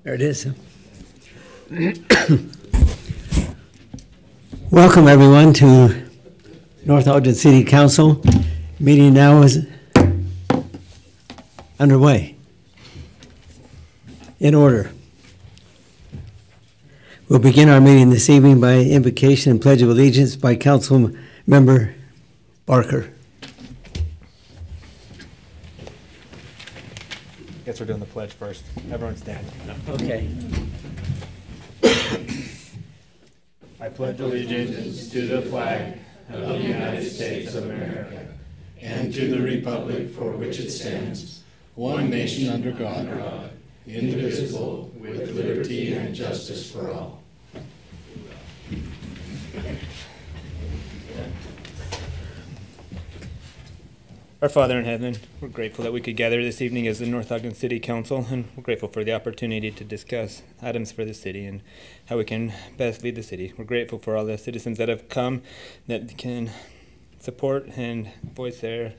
There it is. Welcome, everyone, to North Ogden City Council. Meeting now is underway. In order. We'll begin our meeting this evening by invocation and pledge of allegiance by Council Member Barker. I guess we're doing the pledge first. Everyone stand. Okay. I pledge allegiance to the flag of the United States of America and to the republic for which it stands, one nation under God, indivisible, with liberty and justice for all. Our Father in heaven, we're grateful that we could gather this evening as the North Ogden City Council, and we're grateful for the opportunity to discuss items for the city and how we can best lead the city. We're grateful for all the citizens that have come that can support and voice their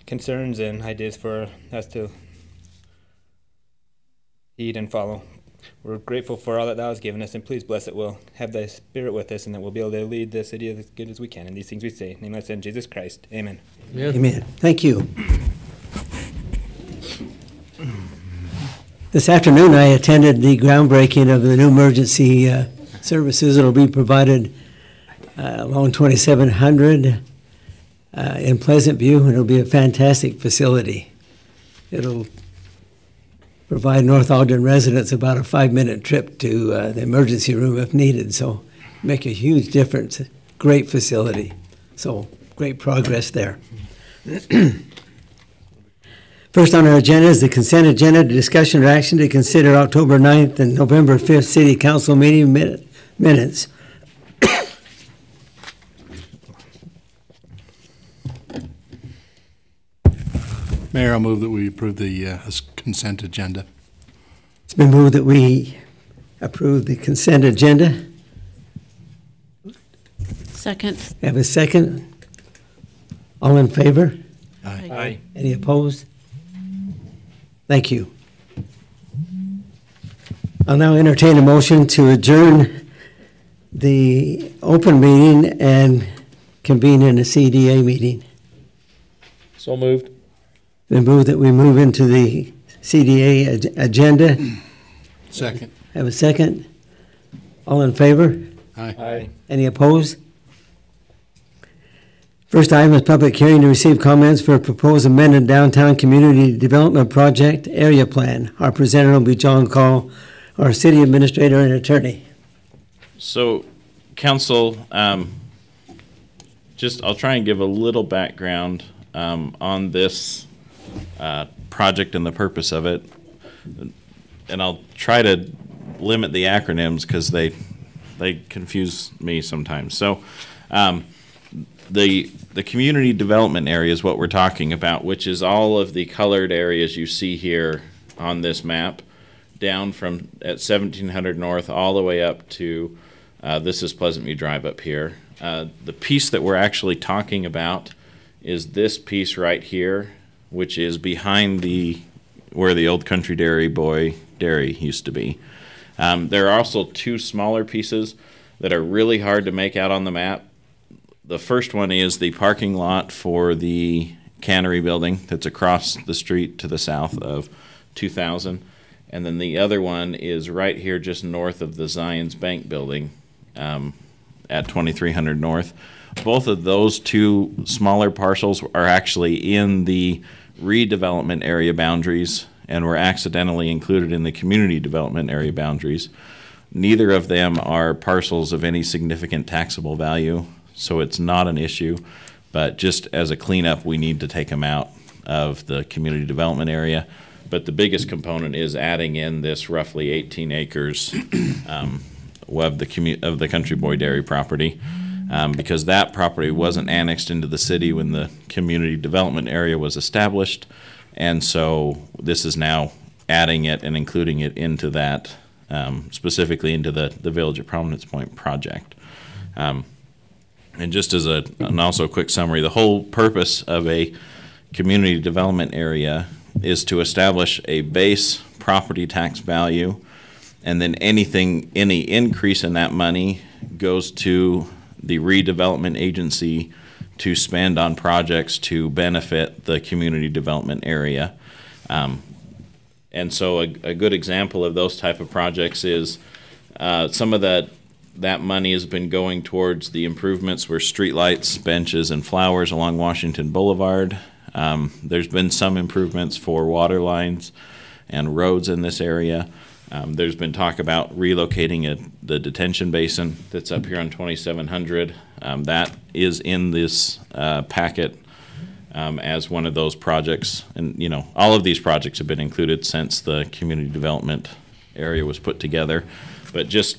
concerns and ideas for us to heed and follow. We're grateful for all that thou hast given us, and please bless it. We'll have thy spirit with us, and that we'll be able to lead the city as good as we can. And these things we say, in the name of thy Son, Jesus Christ. Amen. Amen. Amen. Thank you. This afternoon, I attended the groundbreaking of the new emergency services that will be provided along 2700 in Pleasant View, and it'll be a fantastic facility. It'll provide North Ogden residents about a 5-minute trip to the emergency room if needed. So make a huge difference. Great facility. So great progress there. First on our agenda is the consent agenda, discussion or action to consider October 9th and November 5th City Council meeting minutes. Mayor, I'll move that we approve the consent agenda. It's been moved that we approve the consent agenda. Second. Have a second. All in favor? Aye. Aye. Any opposed? Thank you. I'll now entertain a motion to adjourn the open meeting and convene in a CDA meeting. So moved. Been moved that we move into the CDA agenda. Second. Have a second. All in favor? Aye. Aye. Any opposed? First item is public hearing to receive comments for a proposed amended downtown community development project area plan. Our presenter will be John Call, our city administrator and attorney. So, council, I'll try and give a little background on this project and the purpose of it, and I'll try to limit the acronyms because they confuse me sometimes. So, the community development area is what we're talking about, which is all of the colored areas you see here on this map, down from at 1700 North all the way up to this is Pleasant View Drive up here. The piece that we're actually talking about is this piece right here, which is behind where the old Country Dairy Boy Dairy used to be. There are also two smaller pieces that are really hard to make out on the map. The first one is the parking lot for the cannery building that's across the street to the south of 2000. And then the other one is right here just north of the Zions Bank building at 2300 North. Both of those two smaller parcels are actually in the redevelopment area boundaries and were accidentally included in the community development area boundaries. Neither of them are parcels of any significant taxable value, so it's not an issue, but just as a cleanup, we need to take them out of the community development area. But the biggest component is adding in this roughly 18 acres of the Country Boy Dairy property, because that property wasn't annexed into the city when the community development area was established, and so this is now adding it and including it into that, specifically into the Village at Prominence Point project. And just as and also a quick summary, the whole purpose of a community development area is to establish a base property tax value And then any increase in that money goes to the redevelopment agency to spend on projects to benefit the community development area. And so a good example of those type of projects is some of that money has been going towards the improvements where streetlights, benches, and flowers along Washington Boulevard. There's been some improvements for water lines and roads in this area. There's been talk about relocating the detention basin that's up here on 2700. That is in this packet as one of those projects. And, you know, all of these projects have been included since the community development area was put together. But just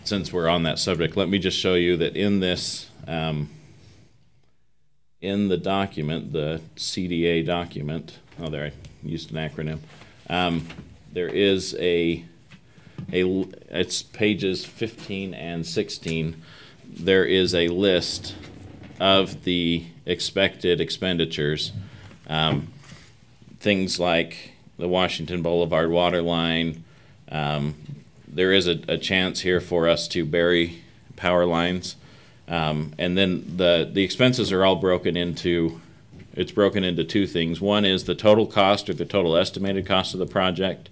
since we're on that subject, let me just show you that in this, in the document, the CDA document, oh, there, I used an acronym. There is it's pages 15 and 16. There is a list of the expected expenditures. Things like the Washington Boulevard water line. There is a chance here for us to bury power lines. And then the expenses are all broken into, it's broken into two things. One is the total cost or the total estimated cost of the project,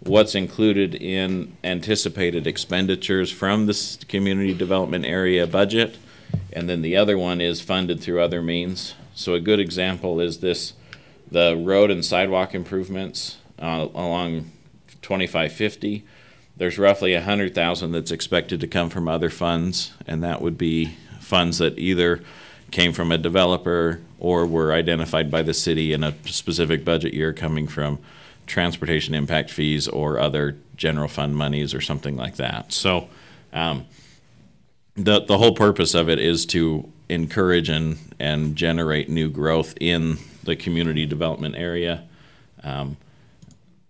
what's included in anticipated expenditures from the community development area budget, and then the other one is funded through other means. So a good example is the road and sidewalk improvements along 2550. There's roughly $100,000 that's expected to come from other funds, and that would be funds that either came from a developer or were identified by the city in a specific budget year coming from transportation impact fees or other general fund monies or something like that. So the whole purpose of it is to encourage and generate new growth in the community development area,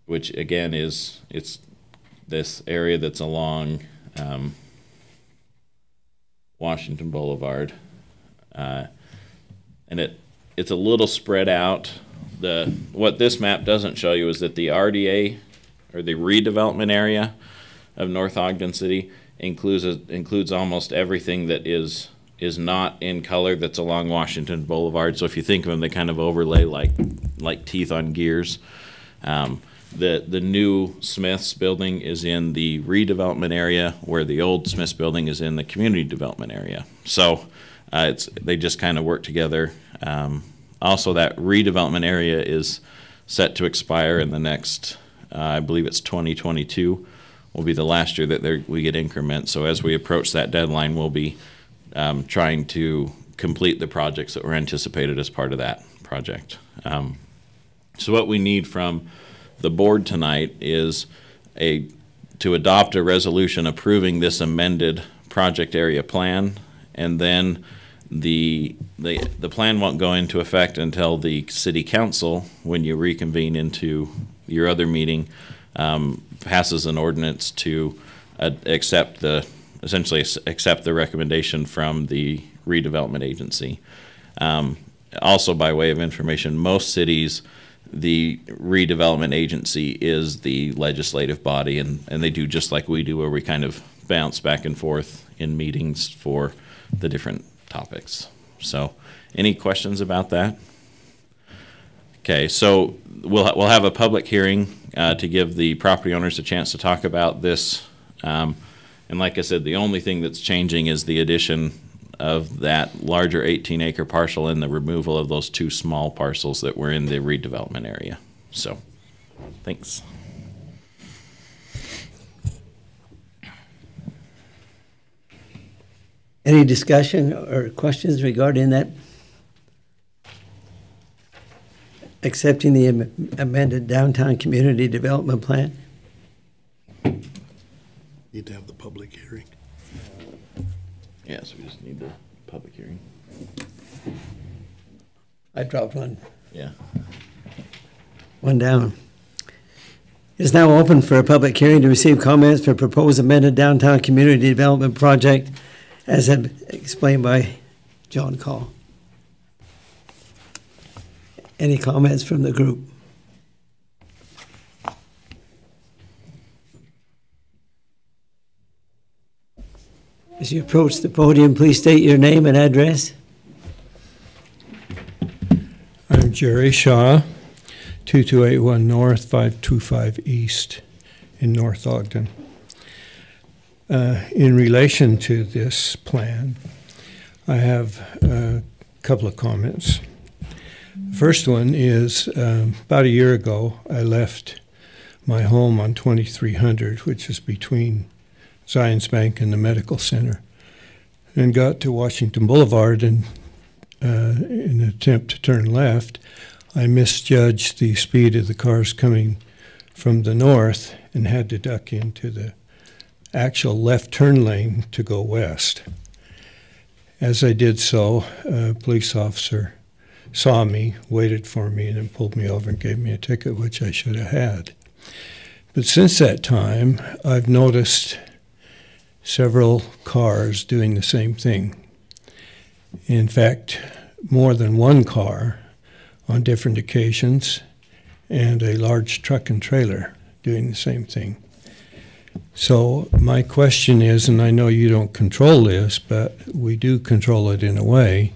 which again it's this area that's along Washington Boulevard, and it's a little spread out. What this map doesn't show you is that the RDA, or the redevelopment area of North Ogden City, includes almost everything that is not in color that's along Washington Boulevard. So if you think of them, they kind of overlay like teeth on gears. The new Smith's building is in the redevelopment area, where the old Smith's building is in the community development area. So they just kind of work together. Also, that redevelopment area is set to expire in the next, I believe it's 2022, will be the last year that we get increments. So as we approach that deadline, we'll be trying to complete the projects that were anticipated as part of that project. So what we need from the board tonight is to adopt a resolution approving this amended project area plan, and then the plan won't go into effect until the city council, when you reconvene into your other meeting, passes an ordinance to essentially accept the recommendation from the redevelopment agency. Also, by way of information, most cities, the redevelopment agency is the legislative body, and they do just like we do, where we kind of bounce back and forth in meetings for the different topics. So any questions about that? Okay, so we'll have a public hearing to give the property owners a chance to talk about this. And like I said, the only thing that's changing is the addition of that larger 18-acre parcel and the removal of those two small parcels that were in the redevelopment area. So, thanks. Any discussion or questions regarding that? Accepting the amended downtown community development plan? Need to have the public hearing. Yeah, so we just need the public hearing. I dropped one. Yeah. One down. It is now open for a public hearing to receive comments for proposed amended downtown community development project, as explained by John Call. Any comments from the group? As you approach the podium, please state your name and address. I'm Jerry Shaw, 2281 North, 525 East in North Ogden. In relation to this plan, I have a couple of comments. The first one is about a year ago, I left my home on 2300, which is between Zions Bank and the Medical Center, and got to Washington Boulevard, and in an attempt to turn left, I misjudged the speed of the cars coming from the north and had to duck into the actual left turn lane to go west. As I did so, a police officer saw me, waited for me, and then pulled me over and gave me a ticket, which I should have had. But since that time, I've noticed several cars doing the same thing. In fact, more than one car on different occasions, and a large truck and trailer doing the same thing. So my question is, and I know you don't control this, but we do control it in a way,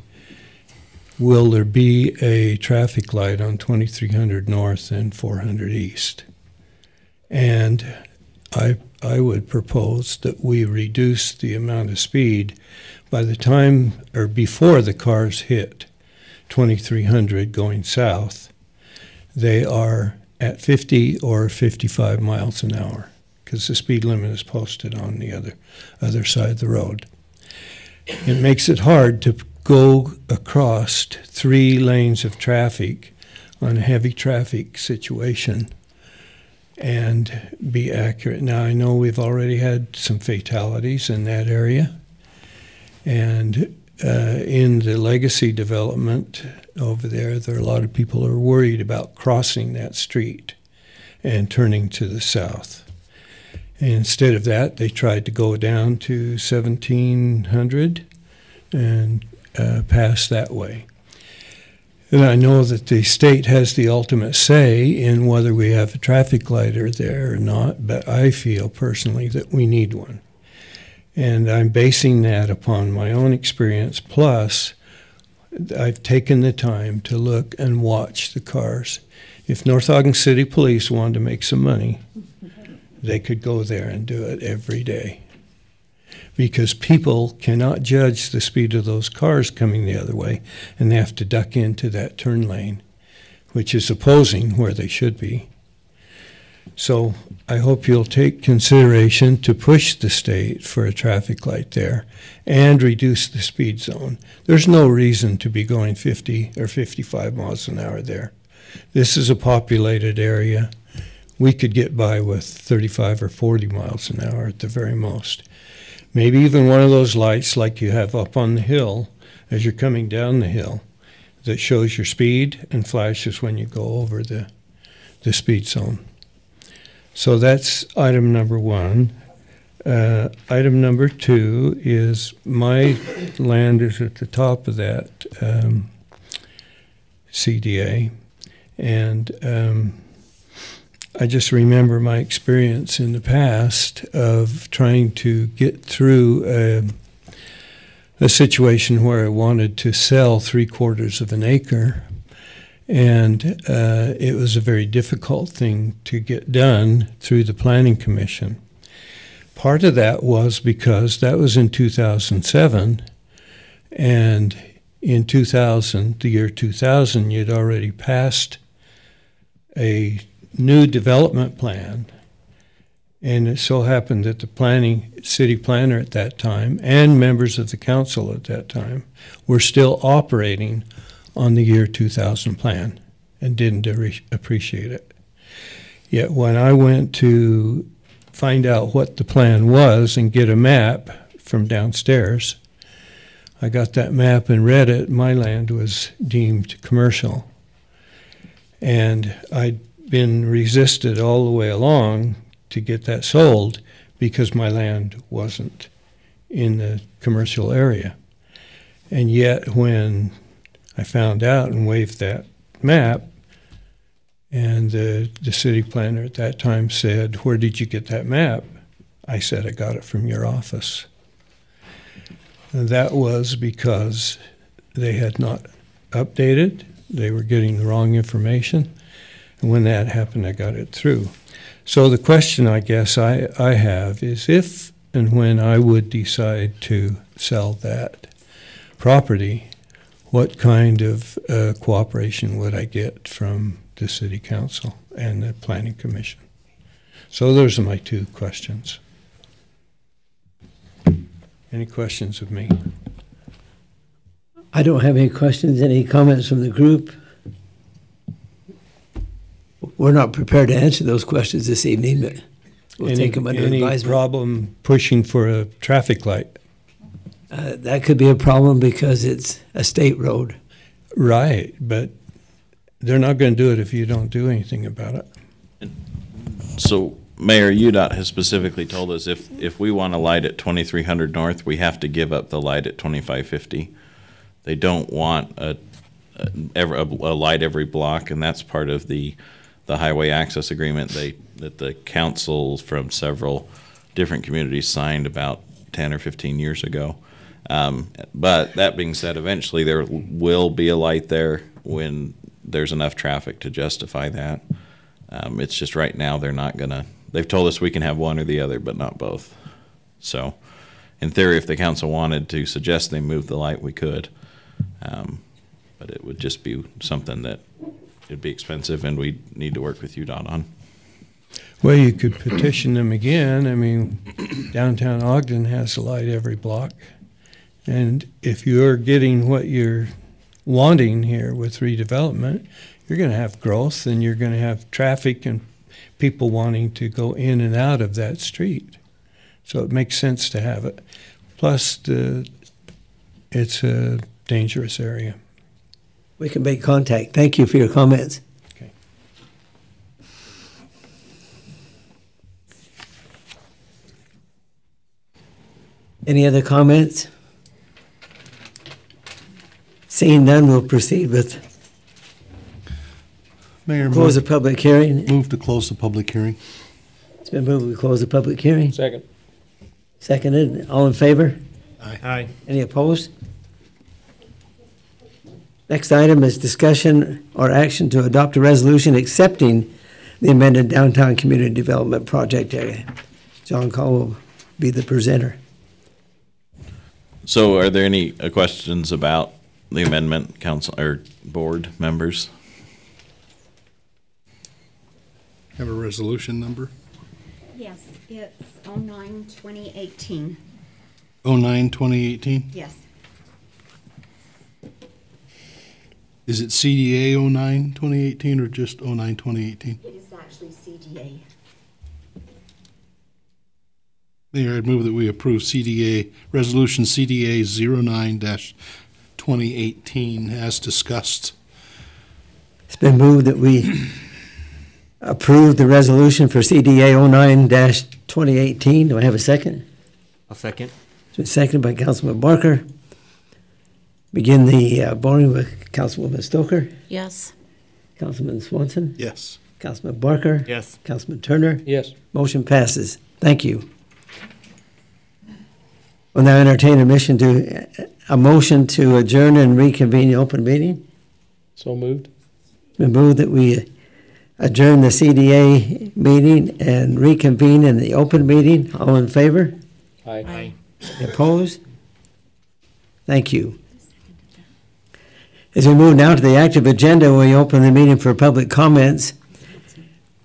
will there be a traffic light on 2300 North and 400 East? And I would propose that we reduce the amount of speed by the time, or before the cars hit 2300 going south, they are at 50 or 55 miles an hour, because the speed limit is posted on the other side of the road. It makes it hard to go across 3 lanes of traffic on a heavy traffic situation and be accurate. Now, I know we've already had some fatalities in that area, and in the legacy development over there are a lot of people who are worried about crossing that street and turning to the south. And instead of that, they tried to go down to 1700 and pass that way. And I know that the state has the ultimate say in whether we have a traffic light there or not, but I feel personally that we need one. And I'm basing that upon my own experience, plus I've taken the time to look and watch the cars. If North Ogden City Police wanted to make some money, they could go there and do it every day. Because people cannot judge the speed of those cars coming the other way, and they have to duck into that turn lane, which is opposing where they should be. So I hope you'll take consideration to push the state for a traffic light there and reduce the speed zone. There's no reason to be going 50 or 55 miles an hour there. This is a populated area. We could get by with 35 or 40 miles an hour at the very most. Maybe even one of those lights like you have up on the hill as you're coming down the hill that shows your speed and flashes when you go over the speed zone. So that's item number 1. Item number 2 is my land is at the top of that CDA, and I just remember my experience in the past of trying to get through a situation where I wanted to sell 3/4 of an acre, and it was a very difficult thing to get done through the Planning Commission. Part of that was because that was in 2007, and in 2000, the year 2000, you'd already passed a new development plan, and it so happened that the city planner at that time and members of the council at that time were still operating on the year 2000 plan and didn't appreciate it. Yet when I went to find out what the plan was and get a map from downstairs, I got that map and read it. My land was deemed commercial, and I'd been resisted all the way along to get that sold because my land wasn't in the commercial area. And yet when I found out and waved that map, and the city planner at that time said, "Where did you get that map?" I said, "I got it from your office." And that was because they had not updated. They were getting the wrong information. And when that happened, I got it through. So the question I guess I have is if and when I would decide to sell that property, what kind of cooperation would I get from the City Council and the Planning Commission? So those are my two questions. Any questions of me? I don't have any questions. Any comments from the group? We're not prepared to answer those questions this evening, but we'll take them under any advisement. problem pushing for a traffic light? That could be a problem because it's a state road. Right, but they're not going to do it if you don't do anything about it. So, Mayor, UDOT has specifically told us if we want a light at 2300 North, we have to give up the light at 2550. They don't want a light every block, and that's part of the highway access agreement that the councils from several different communities signed about 10 or 15 years ago. But that being said, eventually there will be a light there when there's enough traffic to justify that. It's just right now they're not gonna. They've told us we can have one or the other, but not both. So, in theory, if the council wanted to suggest they move the light, we could. But it would just be something that it'd be expensive, and we'd need to work with UDOT on. Well, you could petition them again. I mean, downtown Ogden has a light every block. And if you're getting what you're wanting here with redevelopment, you're going to have growth and you're going to have traffic and people wanting to go in and out of that street. So it makes sense to have it. Plus, it's a dangerous area. We can make contact. Thank you for your comments. Okay. Any other comments? Seeing none, we'll proceed with Mayor, close the public hearing. move to close the public hearing. It's been moved, we close the public hearing. Second. Seconded. All in favor? Aye. Any opposed? Next item is discussion or action to adopt a resolution accepting the amended downtown community development project area. John Call will be the presenter. So, are there any questions about the amendment, council or board members? Have a resolution number? Yes, it's 09-2018. 09-2018? Yes. Is it CDA 09-2018 or just 09-2018? It is actually CDA. Mayor, I'd move that we approve CDA, Resolution CDA 09-2018 as discussed. It's been moved that we approve the resolution for CDA 09-2018. Do I have a second? I'll second. It's been seconded by Councilman Barker. Begin the voting with Councilwoman Stoker, Yes. Councilman Swanson, Yes. Councilman Barker, Yes. Councilman Turner. Yes. Motion passes. Thank you. We'll now entertain a motion to adjourn and reconvene the open meeting. So moved. We move that we adjourn the CDA meeting and reconvene in the open meeting. All in favor? Aye. Opposed? Thank you. As we move now to the active agenda, we open the meeting for public comments.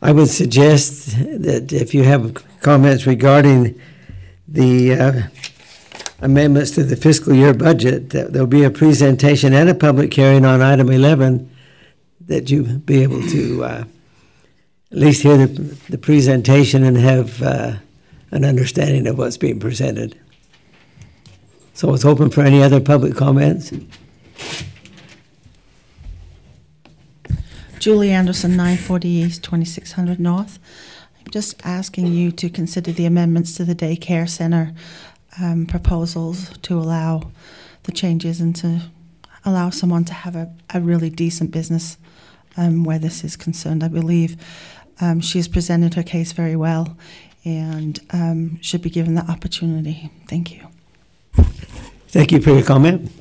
I would suggest that if you have comments regarding the amendments to the fiscal year budget, that there'll be a presentation and a public hearing on item 11, that you be able to at least hear the presentation and have an understanding of what's being presented. So it's open for any other public comments. Julie Anderson, 940 East, 2600 North. I'm just asking you to consider the amendments to the daycare center proposals to allow the changes and to allow someone to have a really decent business where this is concerned. I believe she has presented her case very well and should be given the opportunity. Thank you. Thank you for your comment.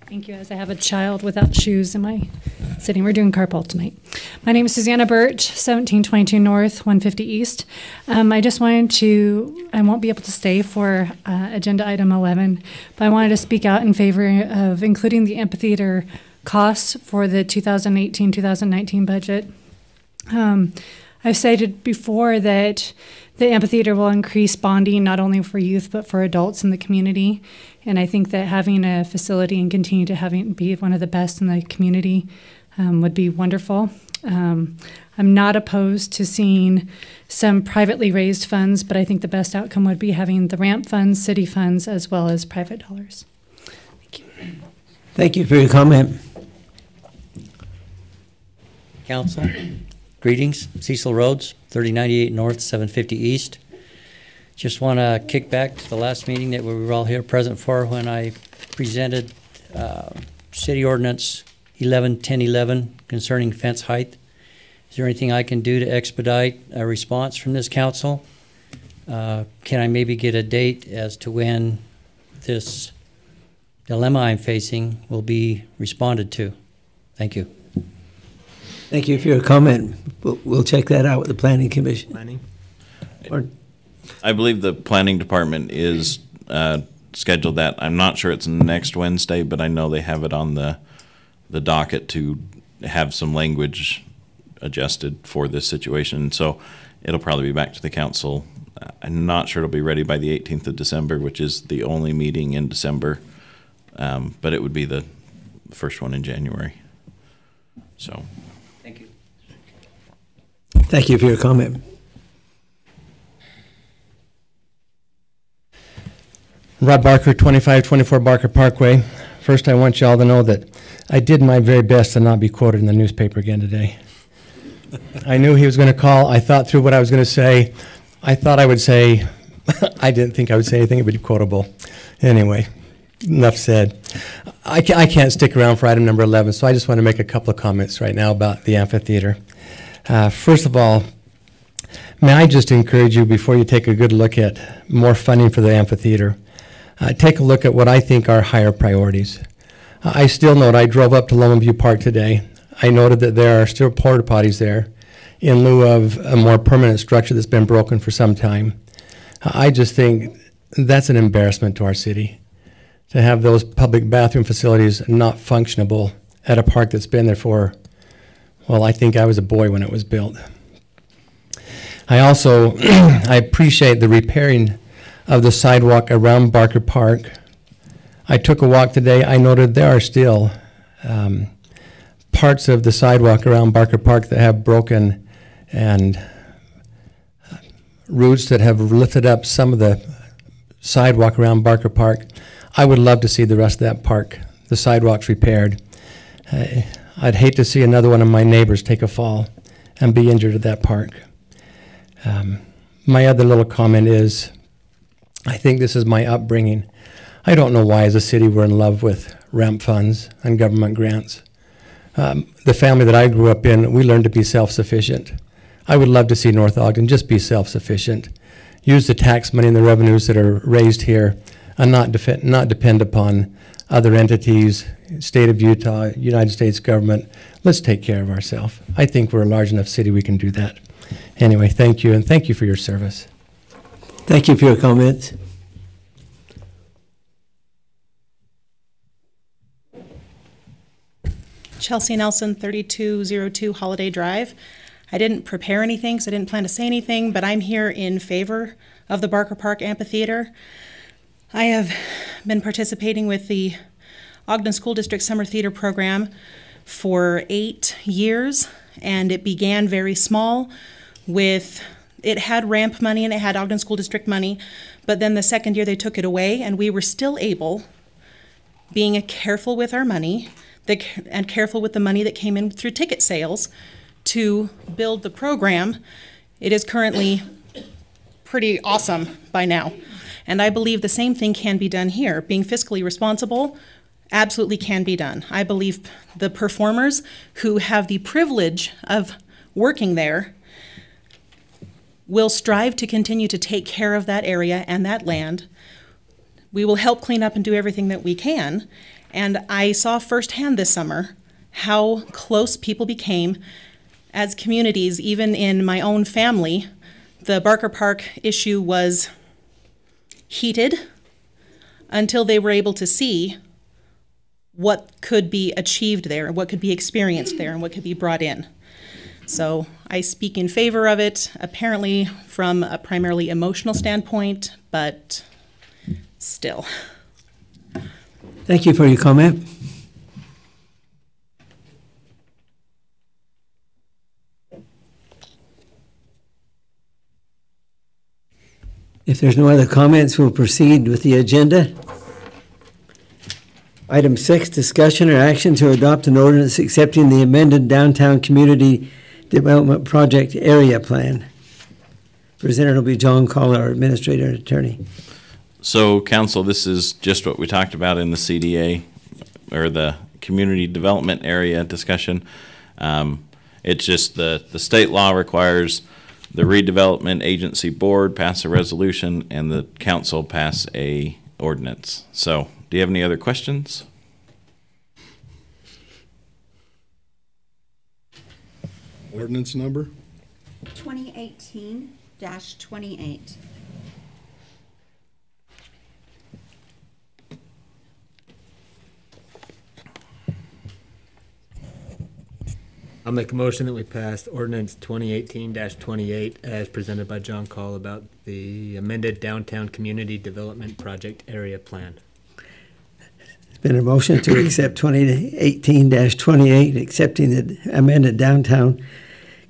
Thank you. As I have a child without shoes in my sitting, we're doing carpool tonight. My name is Susanna Birch, 1722 North, 150 East. I just wanted to, I won't be able to stay for agenda item 11, but I wanted to speak out in favor of including the amphitheater costs for the 2018-2019 budget. I've stated before that the amphitheater will increase bonding not only for youth but for adults in the community, and I think that having a facility and continue to having be one of the best in the community would be wonderful. I'm not opposed to seeing some privately raised funds, but I think the best outcome would be having the ramp funds, city funds, as well as private dollars. Thank you. Thank you for your comment. Council, greetings. Cecil Rhodes, 3098 North, 750 East. Just want to kick back to the last meeting that we were all here present for when I presented City Ordinance 1011 concerning fence height. Is there anything I can do to expedite a response from this council? Can I maybe get a date as to when this dilemma I'm facing will be responded to? Thank you. Thank you for your comment. We'll check that out with the Planning Commission. Planning? I believe the planning department is scheduled that. I'm not sure it's next Wednesday, but I know they have it on the docket to have some language adjusted for this situation. So it'll probably be back to the council. I'm not sure it'll be ready by the 18th of December, which is the only meeting in December. But it would be the first one in January. So. Thank you. Thank you for your comment. Rob Barker, 2524 Barker Parkway. First, I want you all to know that I did my very best to not be quoted in the newspaper again today. I knew he was going to call. I thought through what I was going to say. I thought I would say, I didn't think I would say anything that would be quotable. Anyway, enough said. I can't stick around for item number 11, so I just want to make a couple of comments right now about the amphitheater. First of all, may I just encourage you, before you take a good look at more funding for the amphitheater, take a look at what I think are higher priorities. I still note, I drove up to Loma View Park today. I noted that there are still porta potties there in lieu of a more permanent structure that's been broken for some time. I just think that's an embarrassment to our city, to have those public bathroom facilities not functionable at a park that's been there for, well, I think I was a boy when it was built. I also I appreciate the repairing of the sidewalk around Barker Park. I took a walk today. I noted there are still parts of the sidewalk around Barker Park that have broken, and roots that have lifted up some of the sidewalk around Barker Park. I would love to see the rest of that park, the sidewalks repaired. I'd hate to see another one of my neighbors take a fall and be injured at that park. My other little comment is, I think this is my upbringing. I don't know why as a city we're in love with ramp funds and government grants. The family that I grew up in, we learned to be self-sufficient. I would love to see North Ogden just be self-sufficient. Use the tax money and the revenues that are raised here and not depend upon other entities, state of Utah, United States government. Let's take care of ourselves. I think we're a large enough city we can do that. Anyway, thank you, and thank you for your service. Thank you for your comments. Chelsea Nelson, 3202 Holiday Drive. I didn't prepare anything because I didn't plan to say anything, but I'm here in favor of the Barker Park Amphitheater. I have been participating with the Ogden School District Summer Theater Program for 8 years, and it began very small with, it had ramp money and it had Ogden School District money, but then the second year they took it away, and we were still able, being careful with our money, and careful with the money that came in through ticket sales, to build the program. It is currently pretty awesome by now. And I believe the same thing can be done here. Being fiscally responsible absolutely can be done. I believe the performers who have the privilege of working there We'll strive to continue to take care of that area and that land. We will help clean up and do everything that we can. And I saw firsthand this summer how close people became as communities, even in my own family. The Barker Park issue was heated until they were able to see what could be achieved there, what could be experienced there, and what could be brought in. So I speak in favor of it, apparently from a primarily emotional standpoint, but still. Thank you for your comment. If there's no other comments, we'll proceed with the agenda. Item 6, discussion or action to adopt an ordinance accepting the amended Downtown Community Development Project Area Plan. Presenter will be John Call, our Administrator and Attorney. So, Council, this is just what we talked about in the CDA, or the Community Development Area discussion. It's just the state law requires the redevelopment agency board pass a resolution and the council pass a ordinance. So, do you have any other questions? Ordinance number? 2018-28. I'll make a motion that we pass ordinance 2018-28 as presented by John Call about the amended Downtown Community Development Project Area Plan. It's been a motion to accept 2018-28, accepting the amended Downtown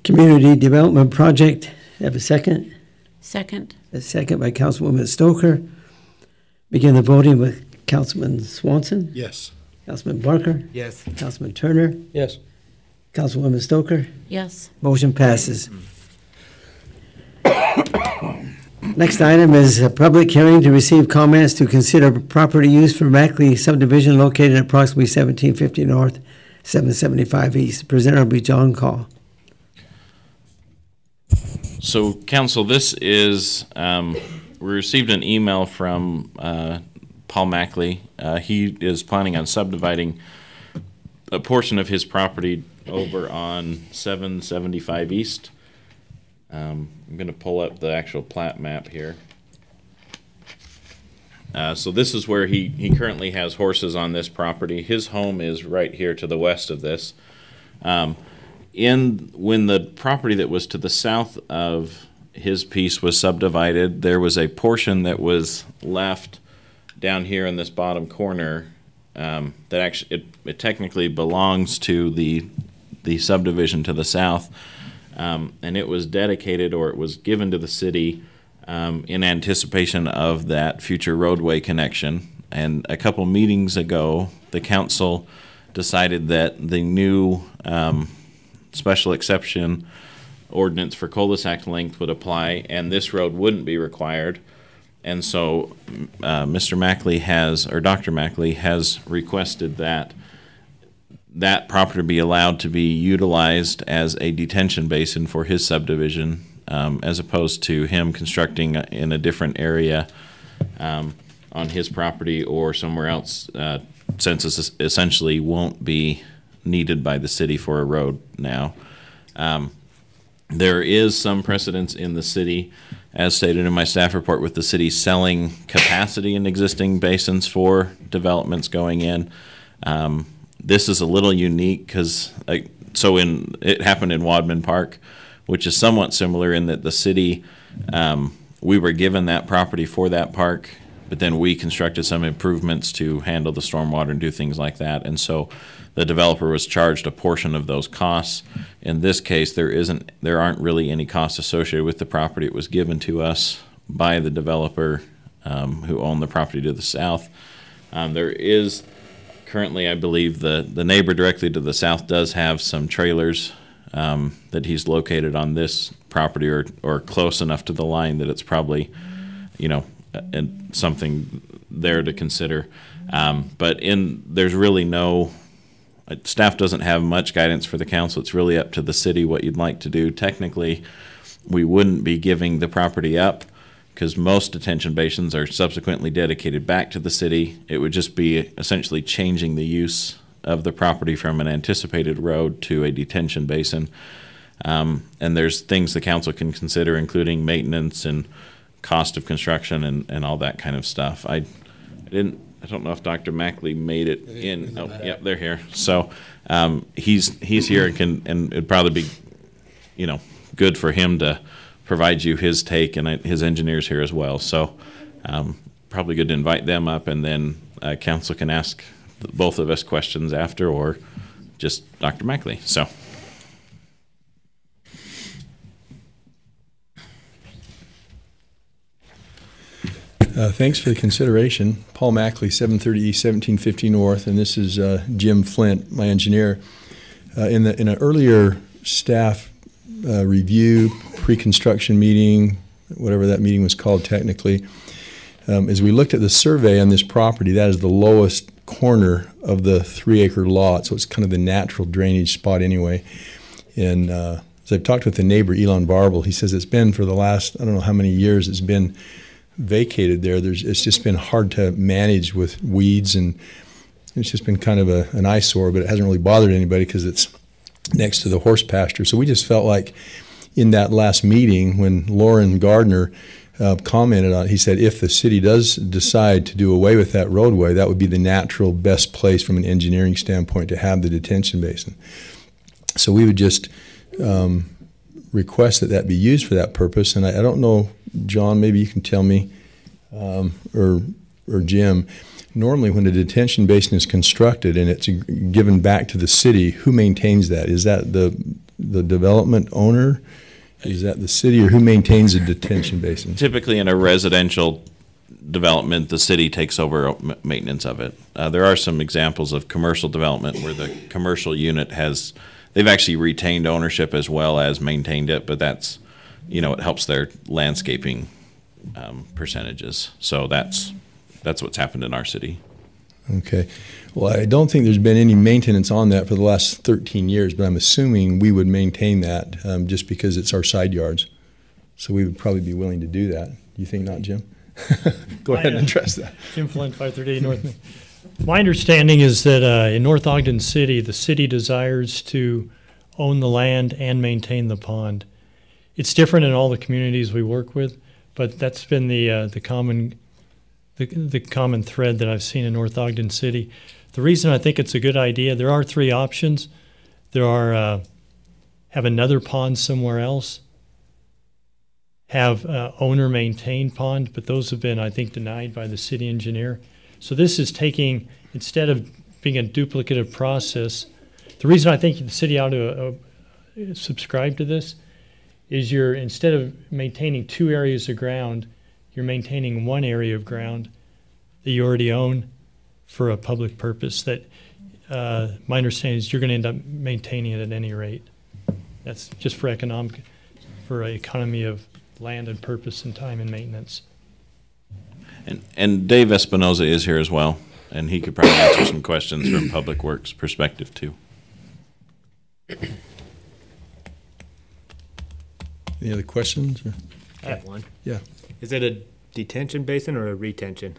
Community Development Project. Have a second? Second. A second by Councilwoman Stoker. Begin the voting with Councilman Swanson. Yes. Councilman Barker. Yes. Councilman Turner. Yes. Councilwoman Stoker. Yes. Motion passes. Next item is a public hearing to receive comments to consider property use for Mackley subdivision located at approximately 1750 North, 775 East. Presenter will be John Call. So, Council, this is, we received an email from Paul Mackley. He is planning on subdividing a portion of his property over on 775 East. I'm going to pull up the actual plat map here. So this is where he currently has horses on this property. His home is right here to the west of this. When the property that was to the south of his piece was subdivided, there was a portion that was left down here in this bottom corner that actually it technically belongs to the subdivision to the south, and it was dedicated, or it was given to the city in anticipation of that future roadway connection. And a couple meetings ago, the council decided that the new special exception ordinance for cul-de-sac length would apply, and this road wouldn't be required. And so Mr. Mackley or Dr. Mackley has requested that property be allowed to be utilized as a detention basin for his subdivision, as opposed to him constructing in a different area on his property or somewhere else, since it essentially won't be needed by the city for a road now. There is some precedence in the city, as stated in my staff report, with the city selling capacity in existing basins for developments going in. This is a little unique because it happened in Wadman Park, which is somewhat similar in that the city, we were given that property for that park, but then we constructed some improvements to handle the stormwater and do things like that. And so the developer was charged a portion of those costs. In this case, there aren't really any costs associated with the property. It was given to us by the developer who owned the property to the south. There is currently, I believe, the neighbor directly to the south does have some trailers that he's located on this property, or close enough to the line that it's probably, and something there to consider. But there's really no, staff doesn't have much guidance for the council. It's really up to the city what you'd like to do. Technically, We wouldn't be giving the property up because most detention basins are subsequently dedicated back to the city. It would just be essentially changing the use of the property from an anticipated road to a detention basin. And there's things the council can consider, including maintenance and cost of construction and all that kind of stuff. I don't know if Dr. Mackley made it in. Oh, yep, they're here. So he's here and it'd probably be, good for him to provide you his take, and his engineers here as well. So probably good to invite them up, and then council can ask both of us questions after, or just Dr. Mackley. So. Thanks for the consideration. Paul Mackley, 730 East, 1750 North, and this is Jim Flint, my engineer. In an earlier staff review, pre-construction meeting, whatever that meeting was called technically, as we looked at the survey on this property, that is the lowest corner of the 3-acre lot, so it's kind of the natural drainage spot anyway. And as I've talked with the neighbor, Elon Barble, he says it's been for the last, I don't know how many years, it's been vacated there. It's just been hard to manage with weeds, and it's just been kind of an eyesore, but it hasn't really bothered anybody because it's next to the horse pasture. So we just felt like in that last meeting when Lauren Gardner commented on it, he said if the city does decide to do away with that roadway, that would be the natural best place from an engineering standpoint to have the detention basin. So we would just request that be used for that purpose. And I don't know, John, maybe you can tell me, or Jim, normally when a detention basin is constructed and it's given back to the city, who maintains that? Is that the development owner? Is that the city, or who maintains a detention basin? Typically in a residential development, the city takes over maintenance of it. There are some examples of commercial development where the commercial unit they've actually retained ownership as well as maintained it, but that's, it helps their landscaping percentages. So that's what's happened in our city. Okay. Well, I don't think there's been any maintenance on that for the last 13 years, but I'm assuming we would maintain that just because it's our side yards. So we would probably be willing to do that. You think not, Jim? Go ahead and address that. Jim Flint, 538 North Main. My understanding is that in North Ogden City, the city desires to own the land and maintain the pond. It's different in all the communities we work with, but that's been the common thread that I've seen in North Ogden City. The reason I think it's a good idea, there are 3 options. There are have another pond somewhere else, have owner-maintained pond, but those have been, I think, denied by the city engineer. So this is taking, instead of being a duplicative process, the reason I think the city ought to subscribe to this is instead of maintaining 2 areas of ground, you're maintaining 1 area of ground that you already own for a public purpose that my understanding is you're going to end up maintaining it at any rate. That's just for economy of land and purpose and time and maintenance. And Dave Espinoza is here as well, and he could probably answer some questions from Public Works perspective too. Any other questions? I have one. Yeah. Is it a detention basin or a retention?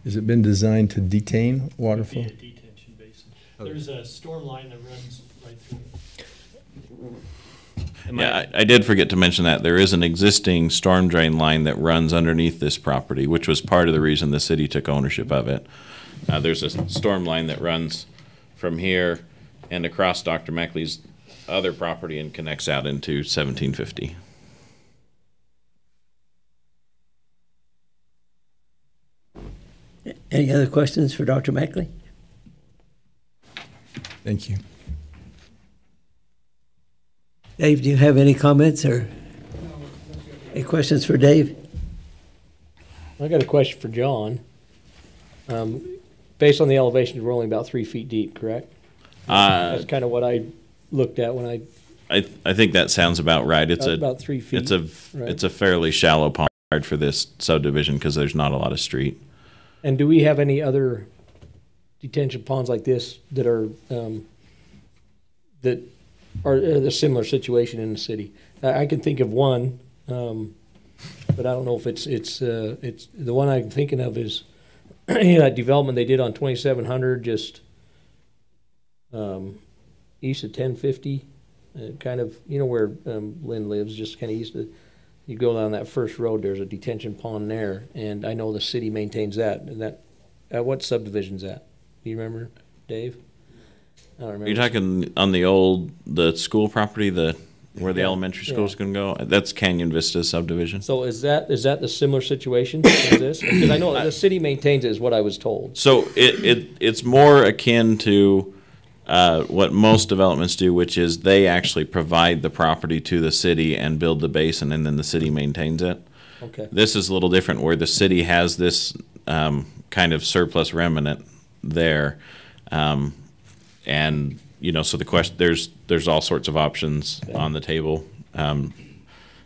Has it been designed to detain water flow? It'd be a detention basin. There's a storm line that runs right through it. Yeah, I did forget to mention that there is an existing storm drain line that runs underneath this property, which was part of the reason the city took ownership of it. There's a storm line that runs from here and across Dr. Mackley's other property and connects out into 1750. Any other questions for Dr. Mackley? Thank you. Dave, do you have any comments or any questions for Dave? I got a question for John. Based on the elevations, we're only about 3 feet deep, correct? That's kind of what I looked at when I think that sounds about right. It's about 3 feet. It's a fairly shallow pond for this subdivision because there's not a lot of street. And do we have any other detention ponds like this that are a similar situation in the city? I can think of one, but I don't know if it's the one I'm thinking of is that development they did on 2700 just east of 1050, kind of, you know where Lynn lives, just kind of east of, you go down that first road, there's a detention pond there, and I know the city maintains that. And that, what subdivision's that? Do you remember, Dave? I don't remember. You're talking on the school property, where the elementary school's going to go? That's Canyon Vista subdivision. So is that the similar situation as this? Because I know the city maintains it, is what I was told. So it's more akin to what most developments do, which is they actually provide the property to the city and build the basin, and then the city maintains it. Okay. This is a little different, where the city has this kind of surplus remnant there, and so the question, there's all sorts of options on the table.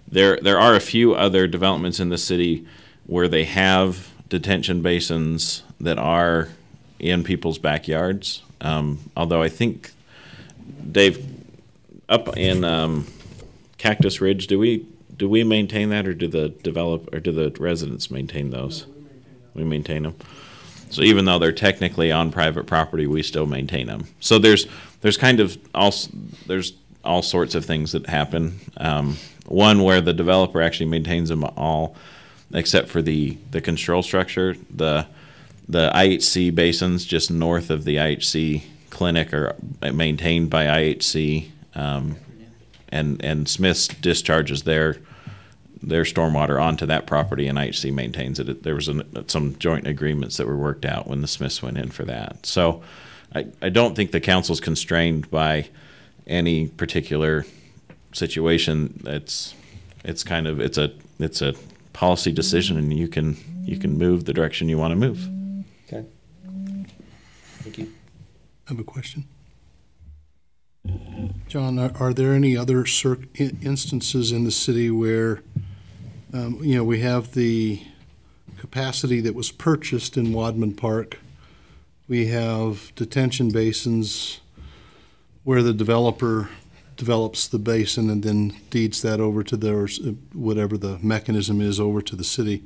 There are a few other developments in the city where they have detention basins that are in people's backyards. Although I think, Dave, up in Cactus Ridge, do we maintain that, or do the residents maintain those? We maintain them. So even though they're technically on private property, we still maintain them. So there's kind of there's all sorts of things that happen. One where the developer actually maintains them all, except for the control structure. The IHC basins just north of the IHC clinic are maintained by IHC, and Smith's discharges their stormwater onto that property, and IHC maintains it. There was some joint agreements that were worked out when the Smiths went in for that. So I don't think the council's constrained by any particular situation. It's a policy decision, and you can move the direction you want to move. Okay. Thank you. I have a question. John, are there any other instances in the city where we have the capacity that was purchased in Wadman Park? We have detention basins where the developer develops the basin and then deeds that over to whatever the mechanism is, over to the city.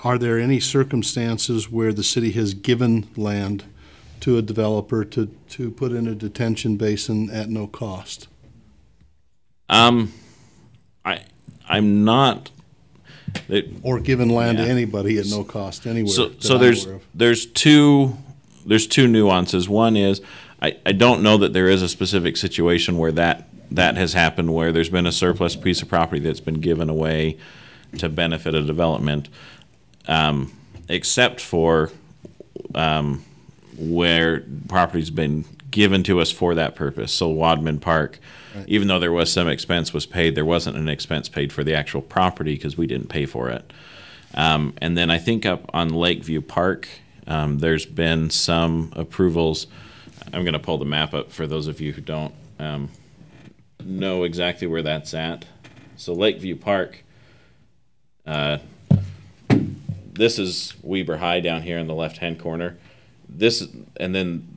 Are there any circumstances where the city has given land to a developer to put in a detention basin at no cost? I'm not. Or given land to anybody at no cost anywhere. So there's two nuances. One is I don't know that there is a specific situation where that has happened, where there's been a surplus piece of property that's been given away to benefit a development, except for where property's been given to us for that purpose. So Wadman Park, right. Even though there was some expense was paid, there wasn't an expense paid for the actual property because we didn't pay for it. And then I think up on Lakeview Park, there's been some approvals. I'm going to pull the map up for those of you who don't know exactly where that's at. So Lakeview Park, this is Weber High down here in the left-hand corner. This, and then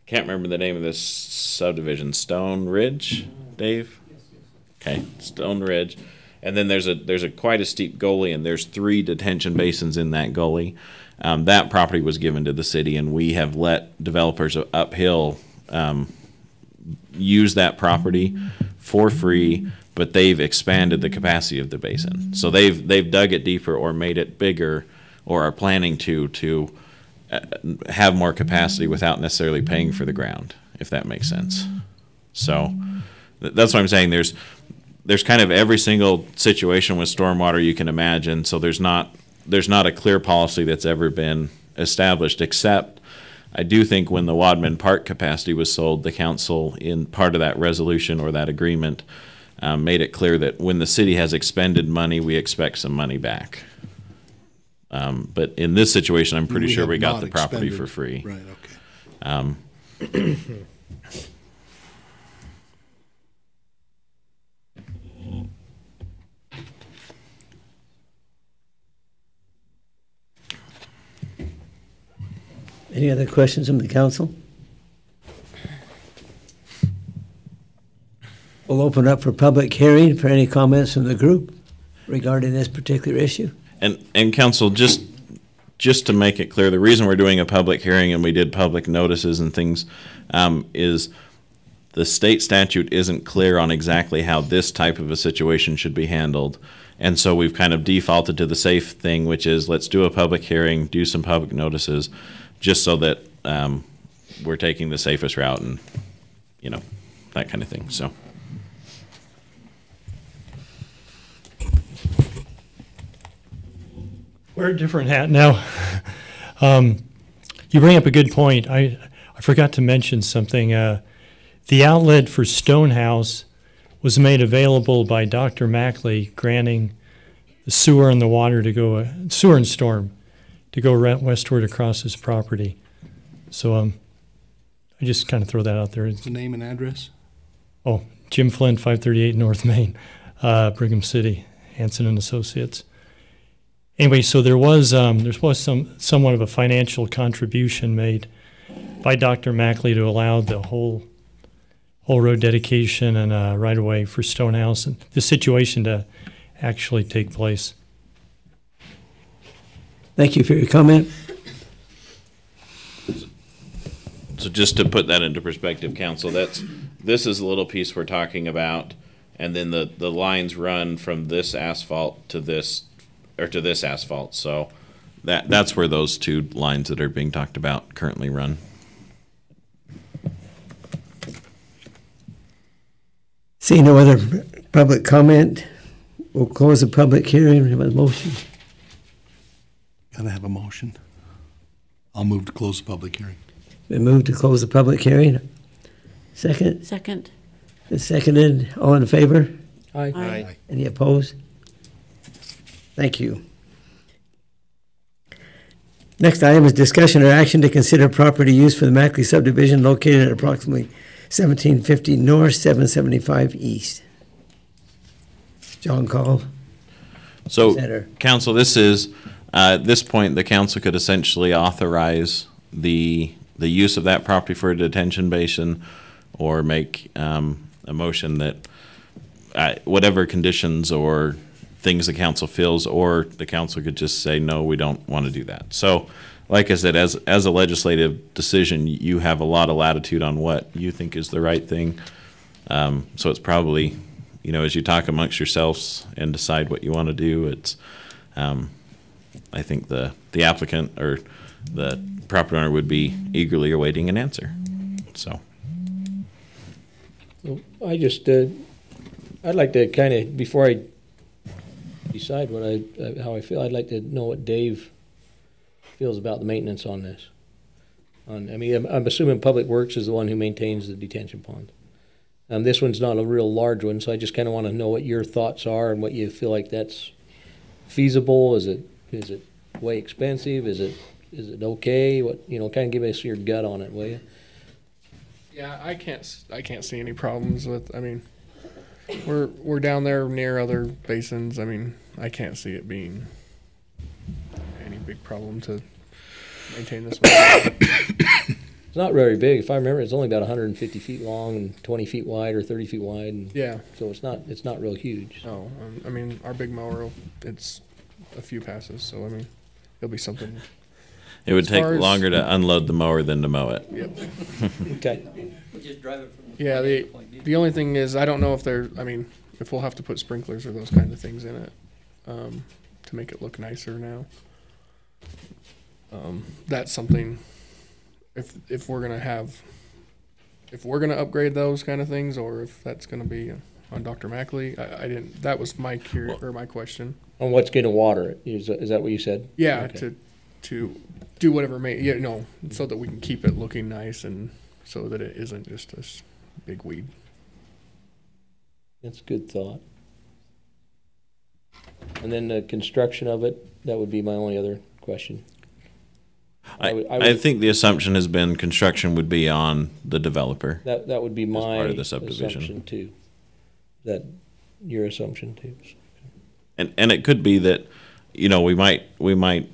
can't remember the name of this subdivision. Stone Ridge, Dave? Okay, Stone Ridge. And then there's a quite a steep gully, and there's 3 detention basins in that gully. That property was given to the city, and we have let developers uphill use that property for free, but they've expanded the capacity of the basin. So they've dug it deeper or made it bigger, or are planning to have more capacity without necessarily paying for the ground, if that makes sense. So that's what I'm saying. There's kind of every single situation with stormwater you can imagine. So there's not a clear policy that's ever been established, except I do think when the Wadman Park capacity was sold, the council, in part of that resolution or that agreement, made it clear that when the city has expended money, we expect some money back. But in this situation, I'm pretty sure we got the property for free. Right, okay. Any other questions from the council? we'll open up for public hearing for any comments from the group regarding this particular issue. And council, just to make it clear, the reason we're doing a public hearing and we did public notices and things is the state statute isn't clear on exactly how this type of a situation should be handled. And so we've kind of defaulted to the safe thing, which is let's do a public hearing, do some public notices, just so that we're taking the safest route and, you know, that kind of thing. So. Wear a different hat now. You bring up a good point. I forgot to mention something. The outlet for Stonehouse was made available by Dr. Mackley, granting the sewer and the water to go, sewer and storm, to go westward across his property. So I just kind of throw that out there. The name and address? Oh, Jim Flint, 538 North Main, Brigham City, Hanson and Associates. Anyway, so there was somewhat of a financial contribution made by Dr. Mackley to allow the whole road dedication and right of way for Stonehouse and the situation to actually take place. Thank you for your comment. So just to put that into perspective, council, this is the little piece we're talking about, and then the lines run from this asphalt to this, or to this asphalt. So that's where those two lines that are being talked about currently run. Seeing no other public comment, we'll close the public hearing with a motion. Gotta have a motion. I'll move to close the public hearing. We move to close the public hearing. Second? Second. It's seconded. All in favor? Aye. Aye. Any opposed? Thank you. Next item is discussion or action to consider property use for the Mackley subdivision located at approximately 1750 North, 775 East. John Call. So, Center. council, this is, at this point, the council could essentially authorize the use of that property for a detention basin, or make a motion that whatever conditions or things the council feels, or the council could just say, no, we don't want to do that. So, like I said, as a legislative decision, you have a lot of latitude on what you think is the right thing. So it's probably, you know, as you talk amongst yourselves and decide what you want to do, it's, I think the applicant or the property owner would be eagerly awaiting an answer. So. Well, I just, I'd like to kind of, before I decide how I feel, I'd like to know what Dave feels about the maintenance on this. I mean, I'm assuming Public Works is the one who maintains the detention pond. This one's not a real large one, so I just kind of want to know what your thoughts are and what you feel like that's feasible. Is it way expensive? Is it okay? What, you know, kind of give us your gut on it, will you? Yeah, I can't see any problems with. I mean, we're down there near other basins. I mean, I can't see it being any big problem to maintain this one. It's not very big. If I remember, it's only about 150 feet long and 20 feet wide or 30 feet wide. And yeah. So it's not real huge. No, I mean, our big mower, it's a few passes. So I mean, it'll be something. It would take longer to unload the mower than to mow it. Yep. Okay. Just drive it from yeah. The only thing is, I don't know if if we'll have to put sprinklers or those kind of things in it to make it look nicer now. That's something. If we're gonna upgrade those kind of things, or if that's gonna be on Dr. Mackley, I didn't. That was my my question. On what's going to water it? Is that what you said? Yeah, okay. to do whatever so that we can keep it looking nice and so that it isn't just this big weed. That's a good thought. And then the construction of it, that would be my only other question. I think the assumption has been construction would be on the developer. That would be my part of the subdivision. assumption too. That your assumption too. And it could be that, you know, we might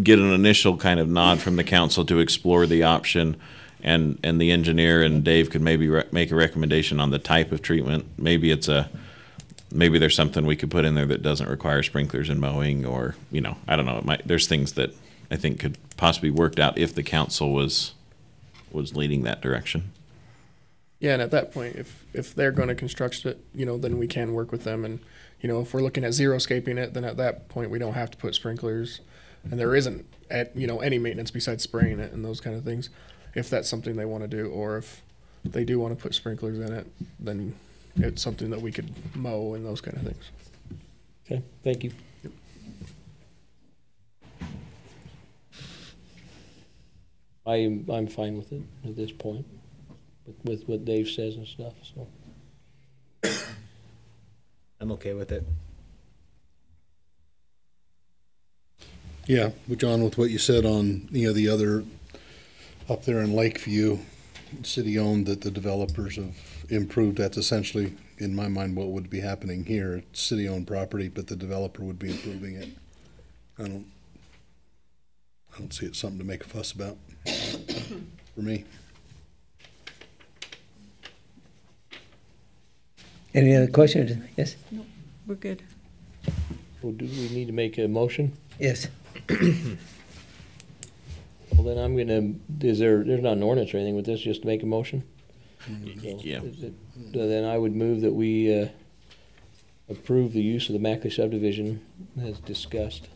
get an initial kind of nod from the council to explore the option, and the engineer and Dave could maybe make a recommendation on the type of treatment. Maybe maybe there's something we could put in there that doesn't require sprinklers and mowing, or, you know, I don't know. There's things that I think could possibly be worked out if the council was leading that direction. Yeah, and at that point, if they're going to construct it, you know, then we can work with them. And, you know, if we're looking at xeriscaping it, then at that point we don't have to put sprinklers, and there isn't any maintenance besides spraying it and those kind of things. If that's something they want to do, or if they do want to put sprinklers in it, then it's something that we could mow and those kind of things. Okay, thank you. Yep. I'm fine with it at this point, with what Dave says and stuff, so. I'm okay with it. Yeah, but John, with what you said on, you know, the other up there in Lakeview, city-owned, that the developers have improved, that's essentially, in my mind, what would be happening here. It's city-owned property, but the developer would be improving it. I don't see it something to make a fuss about, for me. Any other questions? Yes? No, we're good. Well, do we need to make a motion? Yes. Well, then I'm gonna, there's not an ordinance or anything with this, just to make a motion? Yeah. Then I would move that we approve the use of the Mackley subdivision as discussed.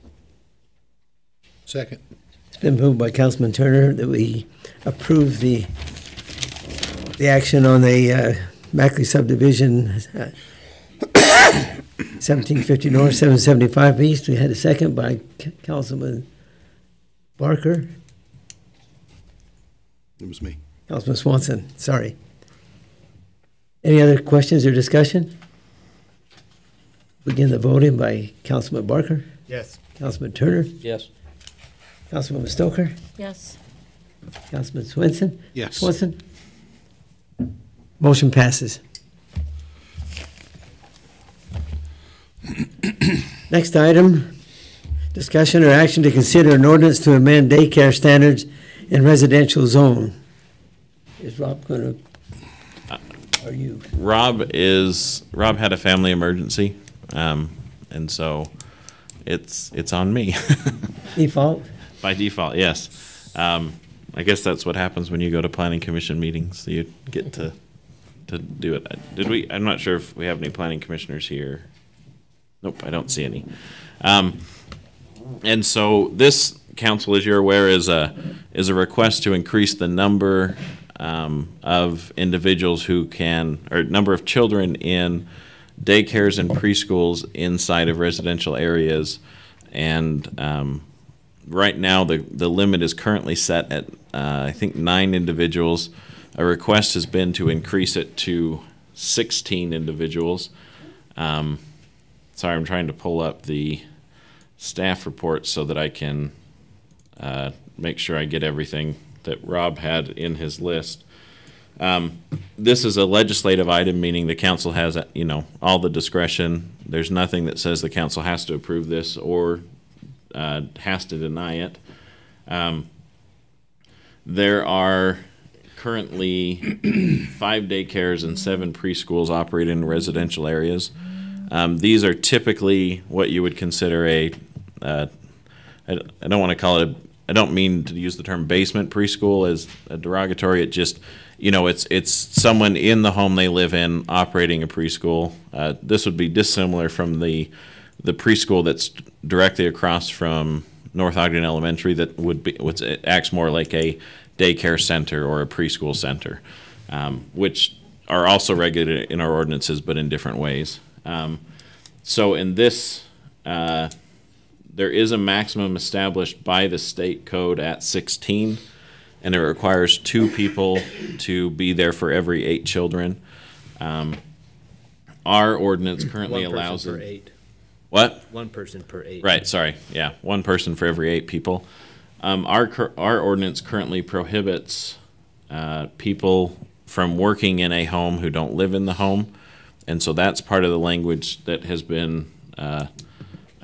Second. It's been moved by Councilman Turner that we approve the action on the Mackley subdivision, 1750 North, 775 East. We had a second by Councilman Barker. It was me. Councilman Swanson, sorry. Any other questions or discussion? Begin the voting by Councilman Barker. Yes. Councilman Turner. Yes. Councilwoman Stoker. Yes. Councilman Swenson. Yes. Swanson. Motion passes. Next item, discussion or action to consider an ordinance to amend daycare standards in residential zone. Is Rob gonna, are you? Rob had a family emergency, and so it's on me. Default? By default, yes. I guess that's what happens when you go to planning commission meetings. You get to do it. I'm not sure if we have any planning commissioners here. Nope, I don't see any. And so this, council, as you're aware, is a request to increase the number of individuals who can, or number of children in daycares and preschools inside of residential areas. And right now, the limit is currently set at, I think, 9 individuals. A request has been to increase it to 16 individuals. Sorry, I'm trying to pull up the staff report so that I can make sure I get everything that Rob had in his list. This is a legislative item, meaning the council has, all the discretion. There's nothing that says the council has to approve this or has to deny it. There are currently 5 daycares and 7 preschools operating in residential areas. These are typically what you would consider I don't want to call it I don't mean to use the term basement preschool as a derogatory. It just, it's someone in the home they live in operating a preschool. This would be dissimilar from the preschool that's directly across from North Ogden Elementary that it acts more like a daycare center or a preschool center, which are also regulated in our ordinances, but in different ways. So in this, there is a maximum established by the state code at 16, and it requires 2 people to be there for every 8 children. Our ordinance currently allows per 8. What? 1 person per 8. Right, sorry. Yeah, 1 person for every 8 people. Our ordinance currently prohibits people from working in a home who don't live in the home. And so that's part of the language that has been, I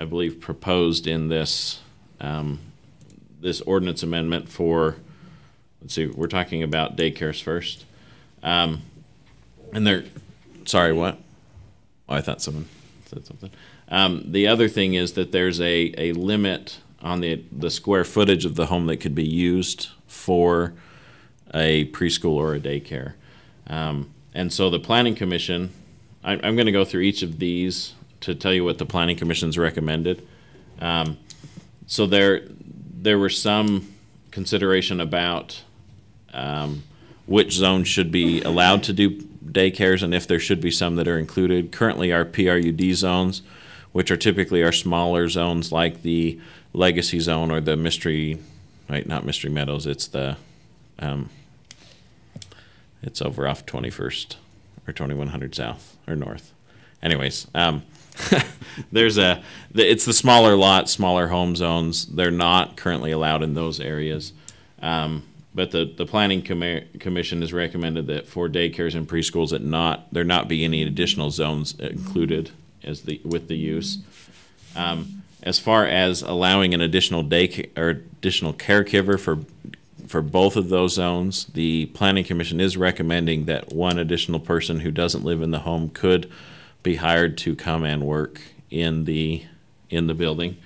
believe, proposed in this this ordinance amendment for let's see, we're talking about daycares first. And they're, sorry, what? Oh, I thought someone said something. The other thing is that there's a limit on the square footage of the home that could be used for a preschool or a daycare. And so the Planning Commission, I'm going to go through each of these to tell you what the Planning Commission's recommended. So there were some consideration about which zones should be allowed to do daycares and if there should be some that are included. Currently our PRUD zones, which are typically our smaller zones like the Legacy Zone or the Mystery, right, not Mystery Meadows, it's the, it's over off 21st or 2100 South or North. Anyways, there's it's the smaller lots, smaller home zones. They're not currently allowed in those areas. But the Planning Commission has recommended that for daycares and preschools that there not be any additional zones included with the use. As far as allowing an additional additional caregiver for both of those zones, the Planning Commission is recommending that one additional person who doesn't live in the home could be hired to come and work in the building.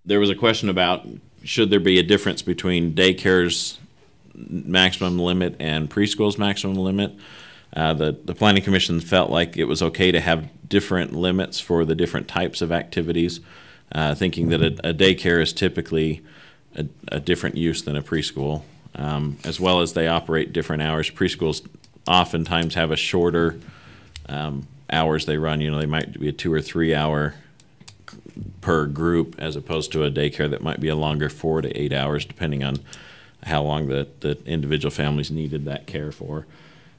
There was a question about should there be a difference between daycare's maximum limit and preschool's maximum limit. The Planning Commission felt like it was okay to have different limits for the different types of activities, thinking that a daycare is typically a different use than a preschool, as well as they operate different hours. Preschools oftentimes have a shorter hours they run. You know, they might be a 2 or 3 hour per group, as opposed to a daycare that might be a longer 4 to 8 hours, depending on how long the individual families needed that care for.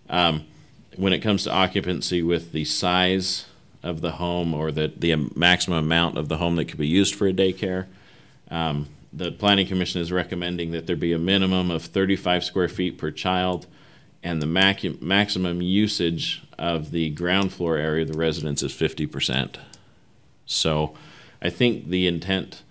When it comes to occupancy with the size of the home or the maximum amount of the home that could be used for a daycare, the Planning Commission is recommending that there be a minimum of 35 square feet per child, and the maximum usage of the ground floor area of the residence is 50%. So I think the intent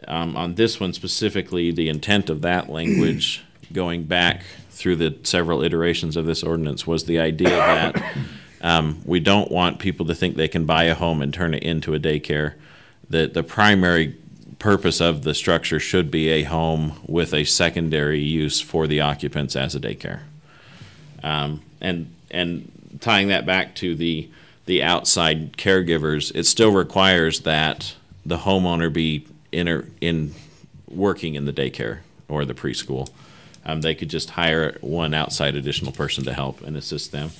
on this one specifically, the intent of that language going back through the several iterations of this ordinance was the idea that we don't want people to think they can buy a home and turn it into a daycare. The primary purpose of the structure should be a home with a secondary use for the occupants as a daycare. And tying that back to the outside caregivers, it still requires that the homeowner be working in the daycare or the preschool. They could just hire one outside additional person to help and assist them.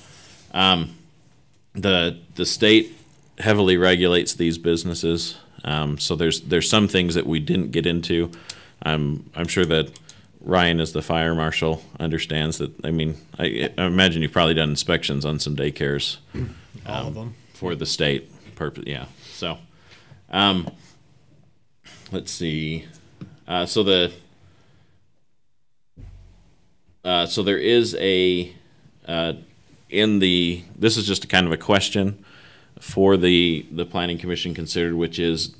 The state heavily regulates these businesses, so there's some things that we didn't get into. I'm sure that Ryan, as the fire marshal, understands that. I mean, I imagine you've probably done inspections on some daycares. All of them. For the state purpose, yeah. So, let's see. So there is this is just a kind of a question for the Planning Commission considered, which is,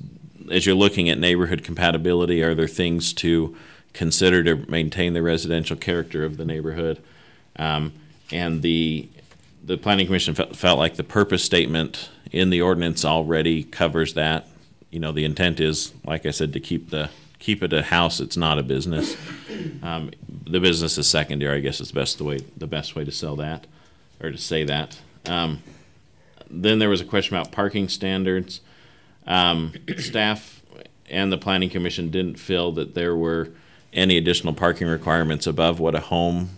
as you're looking at neighborhood compatibility, are there things to consider to maintain the residential character of the neighborhood? And the Planning Commission felt like the purpose statement in the ordinance already covers that. You know, the intent is, like I said, to keep it a house. It's not a business. The business is secondary, I guess, is the best way to sell that, or to say that. Then there was a question about parking standards. Staff and the Planning Commission didn't feel that there were any additional parking requirements above what a home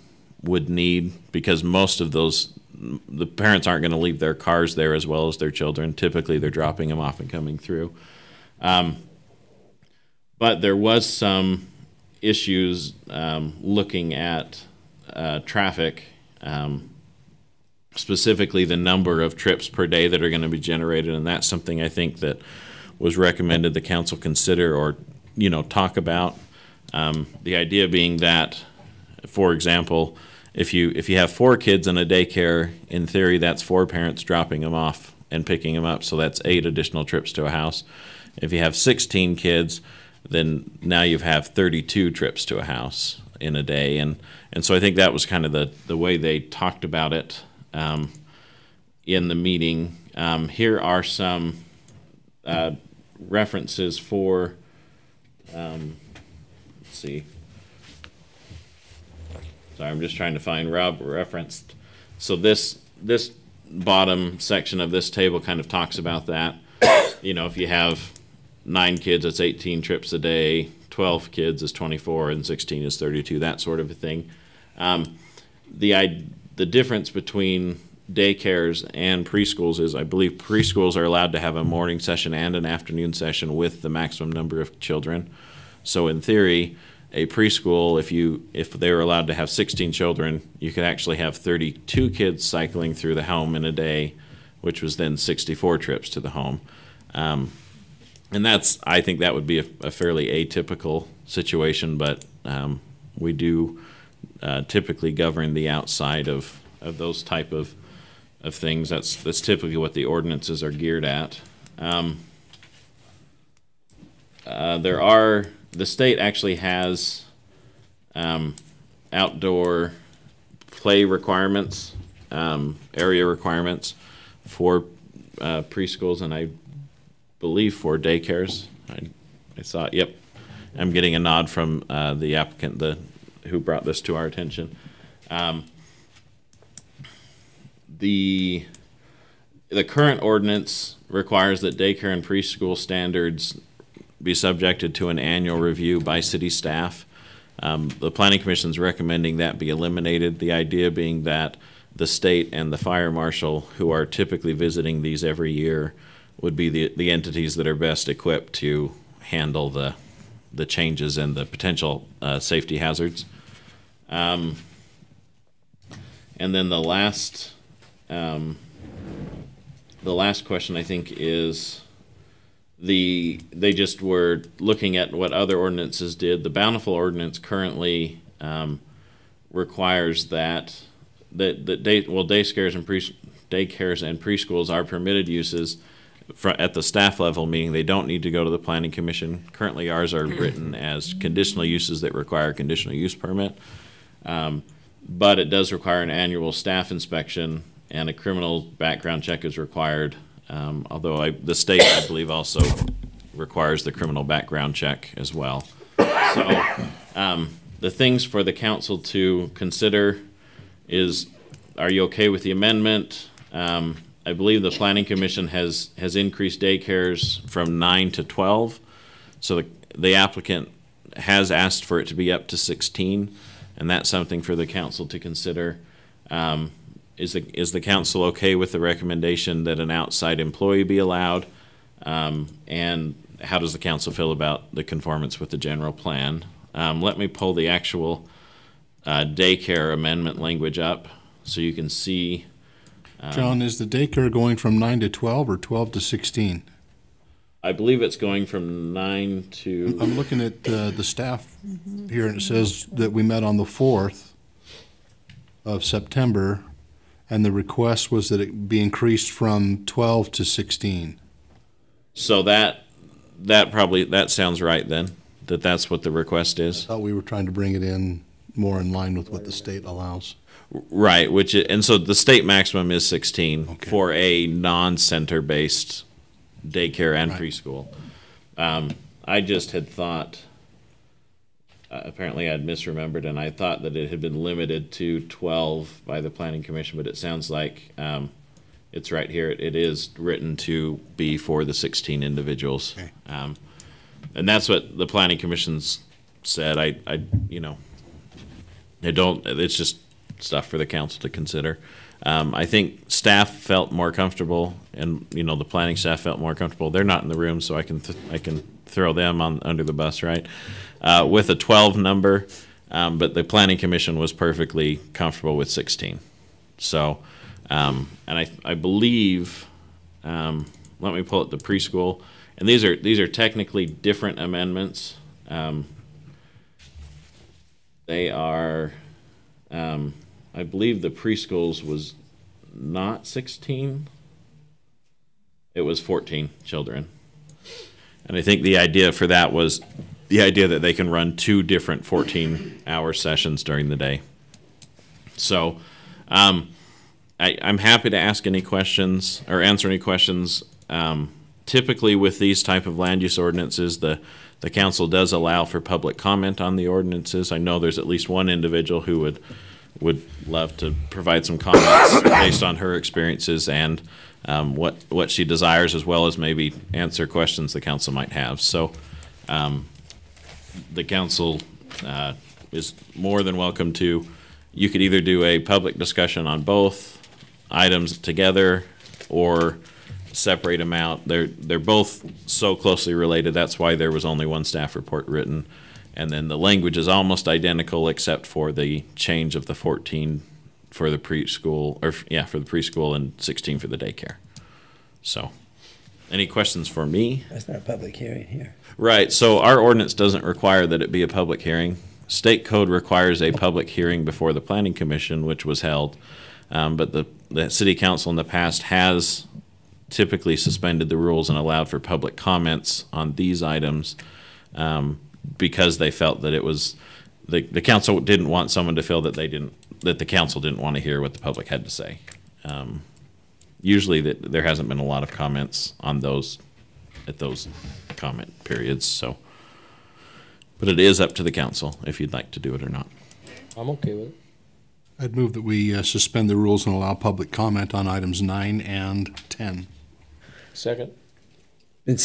would need, because most of the parents aren't going to leave their cars there as well as their children. Typically, they're dropping them off and coming through. But there was some issues looking at traffic, specifically the number of trips per day that are going to be generated, and that's something I think that was recommended the council consider or talk about. The idea being that, for example, if you have 4 kids in a daycare, in theory that's 4 parents dropping them off and picking them up, so that's 8 additional trips to a house. If you have 16 kids, then now you have 32 trips to a house in a day. And so I think that was kind of the way they talked about it in the meeting. Here are some references for, let's see. Sorry, I'm just trying to find Rob referenced. So this bottom section of this table kind of talks about that. You know, if you have 9 kids, it's 18 trips a day. 12 kids is 24, and 16 is 32. That sort of a thing. The difference between daycares and preschools is, I believe preschools are allowed to have a morning session and an afternoon session with the maximum number of children. So in theory, a preschool, if they were allowed to have 16 children, you could actually have 32 kids cycling through the home in a day, which was then 64 trips to the home. And I think that would be a fairly atypical situation, but we do typically govern the outside of those type of things. That's typically what the ordinances are geared at. The state actually has outdoor play requirements, area requirements for preschools, and I believe for daycares. I saw, yep. I'm getting a nod from the applicant who brought this to our attention. The current ordinance requires that daycare and preschool standards be subjected to an annual review by city staff. The Planning Commission is recommending that be eliminated, the idea being that the state and the fire marshal, who are typically visiting these every year, would be the entities that are best equipped to handle the changes and the potential safety hazards. And then the last question, I think, is they just were looking at what other ordinances did. The Bountiful ordinance currently requires that daycares and preschools are permitted uses at the staff level, meaning they don't need to go to the Planning Commission. Currently, ours are written as conditional uses that require a conditional use permit, but it does require an annual staff inspection, and a criminal background check is required. Although the state, I believe, also requires the criminal background check as well. So the things for the council to consider is, are you okay with the amendment? I believe the Planning Commission has increased daycares from 9 to 12. So the applicant has asked for it to be up to 16, and that's something for the council to consider. Is the council okay with the recommendation that an outside employee be allowed? And how does the council feel about the conformance with the general plan? Let me pull the actual daycare amendment language up so you can see. John, is the daycare going from 9 to 12 or 12 to 16? I believe it's going from 9 to... I'm looking at the staff here, and it says that we met on the 4th of September, and the request was that it be increased from 12 to 16. So that sounds right then, that's what the request is. I thought we were trying to bring it in more in line with what the state allows. Right, and so the state maximum is 16 for a non-center based daycare and preschool. I just had thought, apparently I'd misremembered, and I thought that it had been limited to 12 by the Planning Commission, but it sounds like it's right here. It is written to be for the 16 individuals. Okay. And that's what the Planning Commission's said. It's just stuff for the council to consider. I think staff felt more comfortable, and the planning staff felt more comfortable. They're not in the room, so I can throw them under the bus, right? With a 12 number, but the Planning Commission was perfectly comfortable with 16. So, and I believe, let me pull up the preschool, and these are technically different amendments. They are, I believe the preschools was not 16. It was 14 children. And I think the idea for that was the idea that they can run 2 different 14-hour sessions during the day. So I'm happy to ask any questions or answer any questions. Typically with these type of land use ordinances, the council does allow for public comment on the ordinances. I know there's at least one individual who would love to provide some comments based on her experiences and what she desires, as well as maybe answer questions the council might have. So the council is more than welcome to. You could either do a public discussion on both items together or separate them out. They're both so closely related. That's why there was only one staff report written. And then the language is almost identical except for the change of the 14 for the preschool, for the preschool and 16 for the daycare. So, any questions for me? That's not a public hearing here. Right, so our ordinance doesn't require that it be a public hearing. State code requires a public hearing before the Planning Commission, which was held. But the City Council in the past has typically suspended the rules and allowed for public comments on these items because they felt that it was, the council didn't want someone to feel that the council didn't want to hear what the public had to say. Usually there hasn't been a lot of comments on those at those comment periods, so. But it is up to the council if you'd like to do it or not. I'm okay with it. I'd move that we suspend the rules and allow public comment on items 9 and 10. Second. Been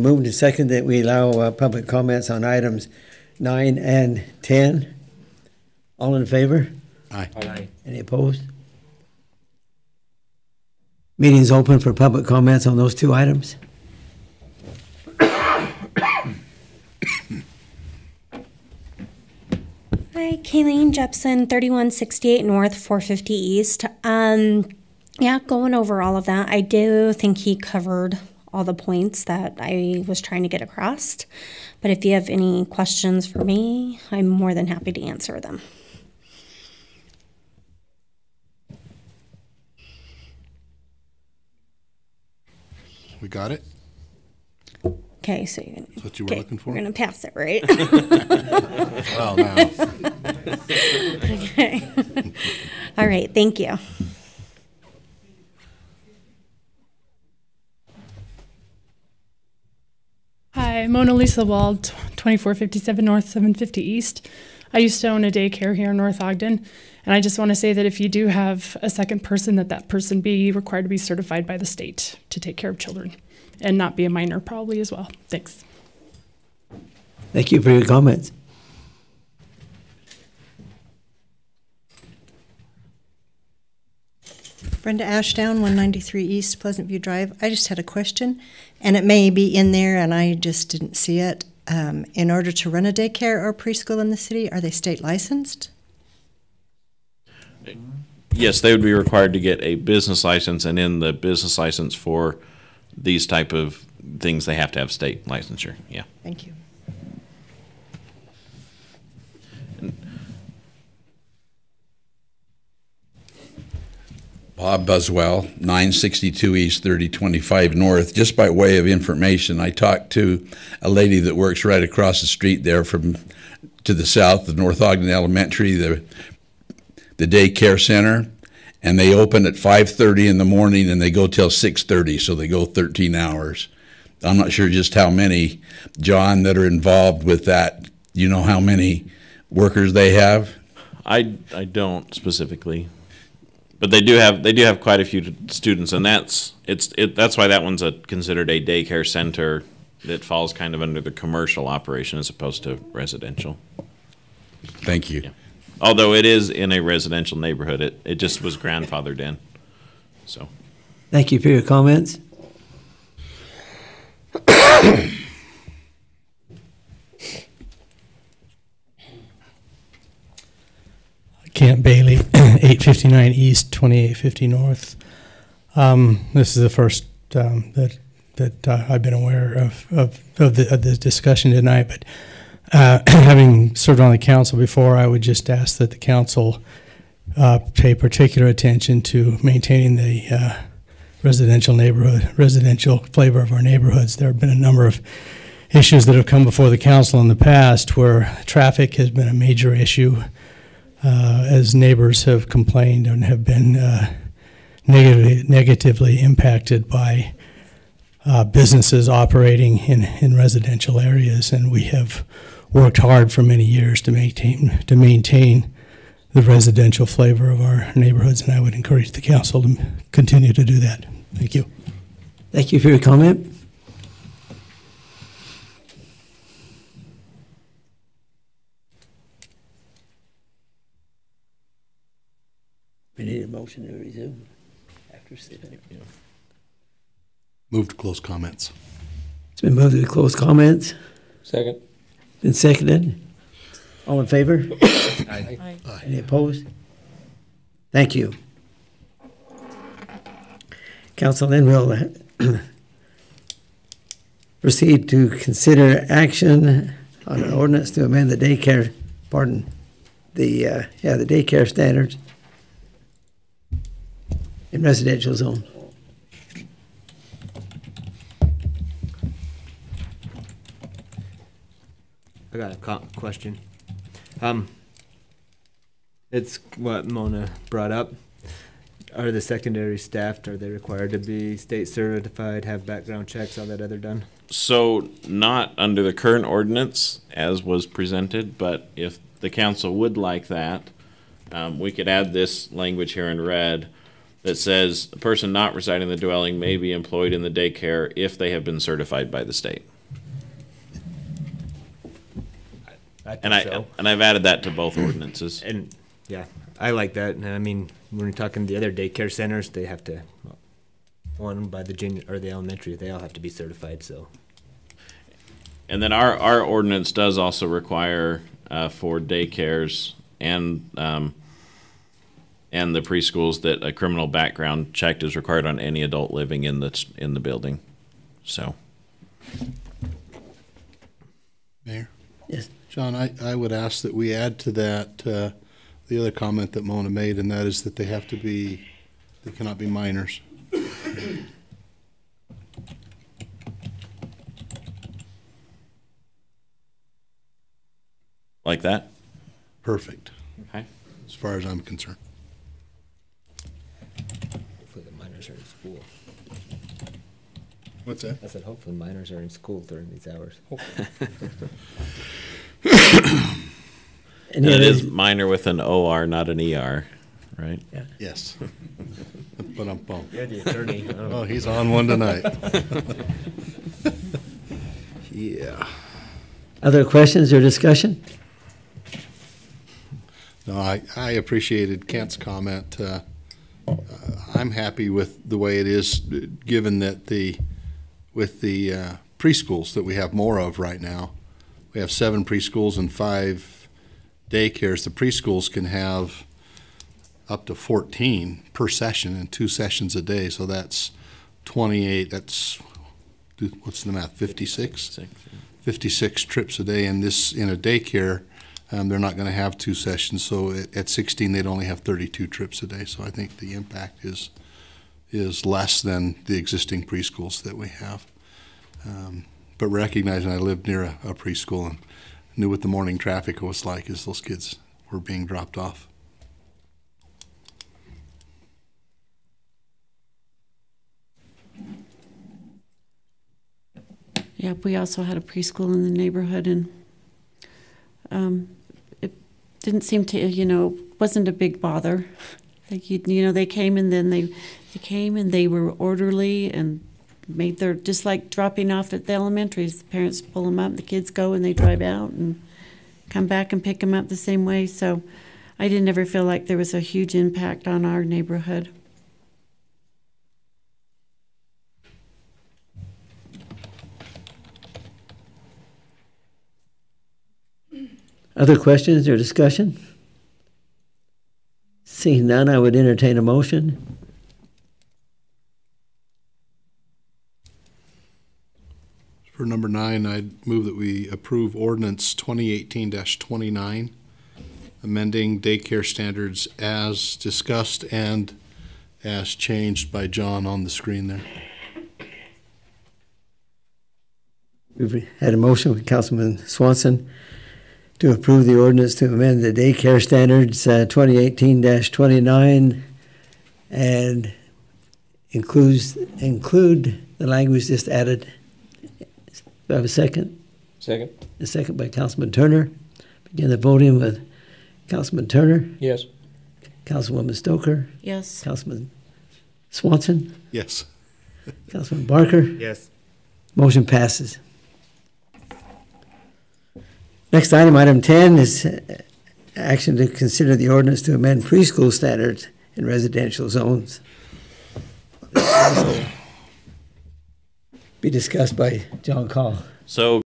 moved and second that we allow public comments on items 9 and 10. All in favor? Aye. Aye. Any opposed? Meeting's open for public comments on those 2 items. Hi, Kayleen Jepson, 3168 North, 450 East. Yeah, going over all of that, I do think he covered all the points that I was trying to get across. But if you have any questions for me, I'm more than happy to answer them. We got it? Okay, so you're gonna, That's what you were looking for? We're gonna pass it, right? Well, now. Okay. All right, thank you. Hi, Mona Lisa Wald, 2457 North, 750 East. I used to own a daycare here in North Ogden, and I just want to say that if you do have a second person, that person be required to be certified by the state to take care of children, and not be a minor probably as well. Thanks. Thank you for your comments. Brenda Ashdown, 193 East Pleasant View Drive. I just had a question, and it may be in there and I just didn't see it. In order to run a daycare or preschool in the city, are they state licensed? Yes, they would be required to get a business license, and in the business license for these type of things, they have to have state licensure, yeah. Thank you. Bob Buswell, 962 East, 3025 North. Just by way of information, I talked to a lady that works right across the street there from to the south of North Ogden Elementary, the daycare center, and they open at 5:30 in the morning and they go till 6:30, so they go 13 hours. I'm not sure just how many, John, that are involved with that. You know how many workers they have? I don't specifically. But they do have quite a few students, and that's why that one's considered a daycare center that falls kind of under the commercial operation as opposed to residential. Thank you. Yeah. Although it is in a residential neighborhood, it just was grandfathered in. So. Thank you for your comments. Camp Bailey, 859 East, 2850 North. This is the first that I've been aware of the discussion tonight, but having served on the council before, I would just ask that the council pay particular attention to maintaining the residential flavor of our neighborhoods. There have been a number of issues that have come before the council in the past where traffic has been a major issue, as neighbors have complained and have been negatively impacted by businesses operating in residential areas. And we have worked hard for many years to maintain the residential flavor of our neighborhoods, and I would encourage the council to continue to do that. Thank you. Thank you for your comment. We need a motion to resume after statement. Move to close comments. It's been moved to close comments. Second. Been seconded. All in favor? Aye. Any opposed? Thank you. Council, then we'll proceed to consider action on an ordinance to amend the daycare, the daycare standards in residential zones. I got a question. It's what Mona brought up. Are the secondary staffed? Are they required to be state certified, have background checks, all that other done? So not under the current ordinance as was presented, but if the council would like that, we could add this language here in red that says a person not residing in the dwelling may be employed in the daycare if they have been certified by the state. And I've added that to both ordinances. And yeah, I like that. And I mean, when we're talking the other daycare centers, they have to, one by the junior or the elementary, they all have to be certified. So. And then our ordinance does also require for daycares and the preschools that a criminal background check is required on any adult living in the building. So. Mayor? Yes. John, I would ask that we add to that the other comment that Mona made, and that is that they cannot be minors. Like that? Perfect. Okay. As far as I'm concerned. Hopefully the minors are in school. What's that? I said hopefully minors are in school during these hours. And it is minor with an OR, not an ER, right? Yeah. Yes. But I'm bummed. You're the attorney. Oh, he's on one tonight. Yeah. Other questions or discussion? No, I appreciated Kent's comment. I'm happy with the way it is, given that with the preschools that we have more of right now. We have 7 preschools and 5 daycares. The preschools can have up to 14 per session and 2 sessions a day. So that's 28. That's, what's the math? 56? 56 trips a day. And this in a daycare, they're not going to have 2 sessions. So at 16, they'd only have 32 trips a day. So I think the impact is less than the existing preschools that we have. But recognizing I lived near a preschool and knew what the morning traffic was like as those kids were being dropped off. Yeah, we also had a preschool in the neighborhood, and it didn't seem to, wasn't a big bother. Like, they came and then they came and they were orderly and made their, just like dropping off at the elementaries. The parents pull them up, the kids go and they drive out and come back and pick them up the same way. So I didn't ever feel like there was a huge impact on our neighborhood. Other questions or discussion? Seeing none, I would entertain a motion. For number 9, I'd move that we approve ordinance 2018-29, amending daycare standards as discussed and as changed by John on the screen there. We've had a motion from Councilman Swanson to approve the ordinance to amend the daycare standards 2018-29 and include the language just added. Do I have a second? Second. A second by Councilman Turner. Begin the voting with Councilman Turner. Yes. Councilwoman Stoker. Yes. Councilman Swanson. Yes. Councilman Barker. Yes. Motion passes. Next item, item 10, is action to consider the ordinance to amend preschool standards in residential zones. This will be discussed by John Call. So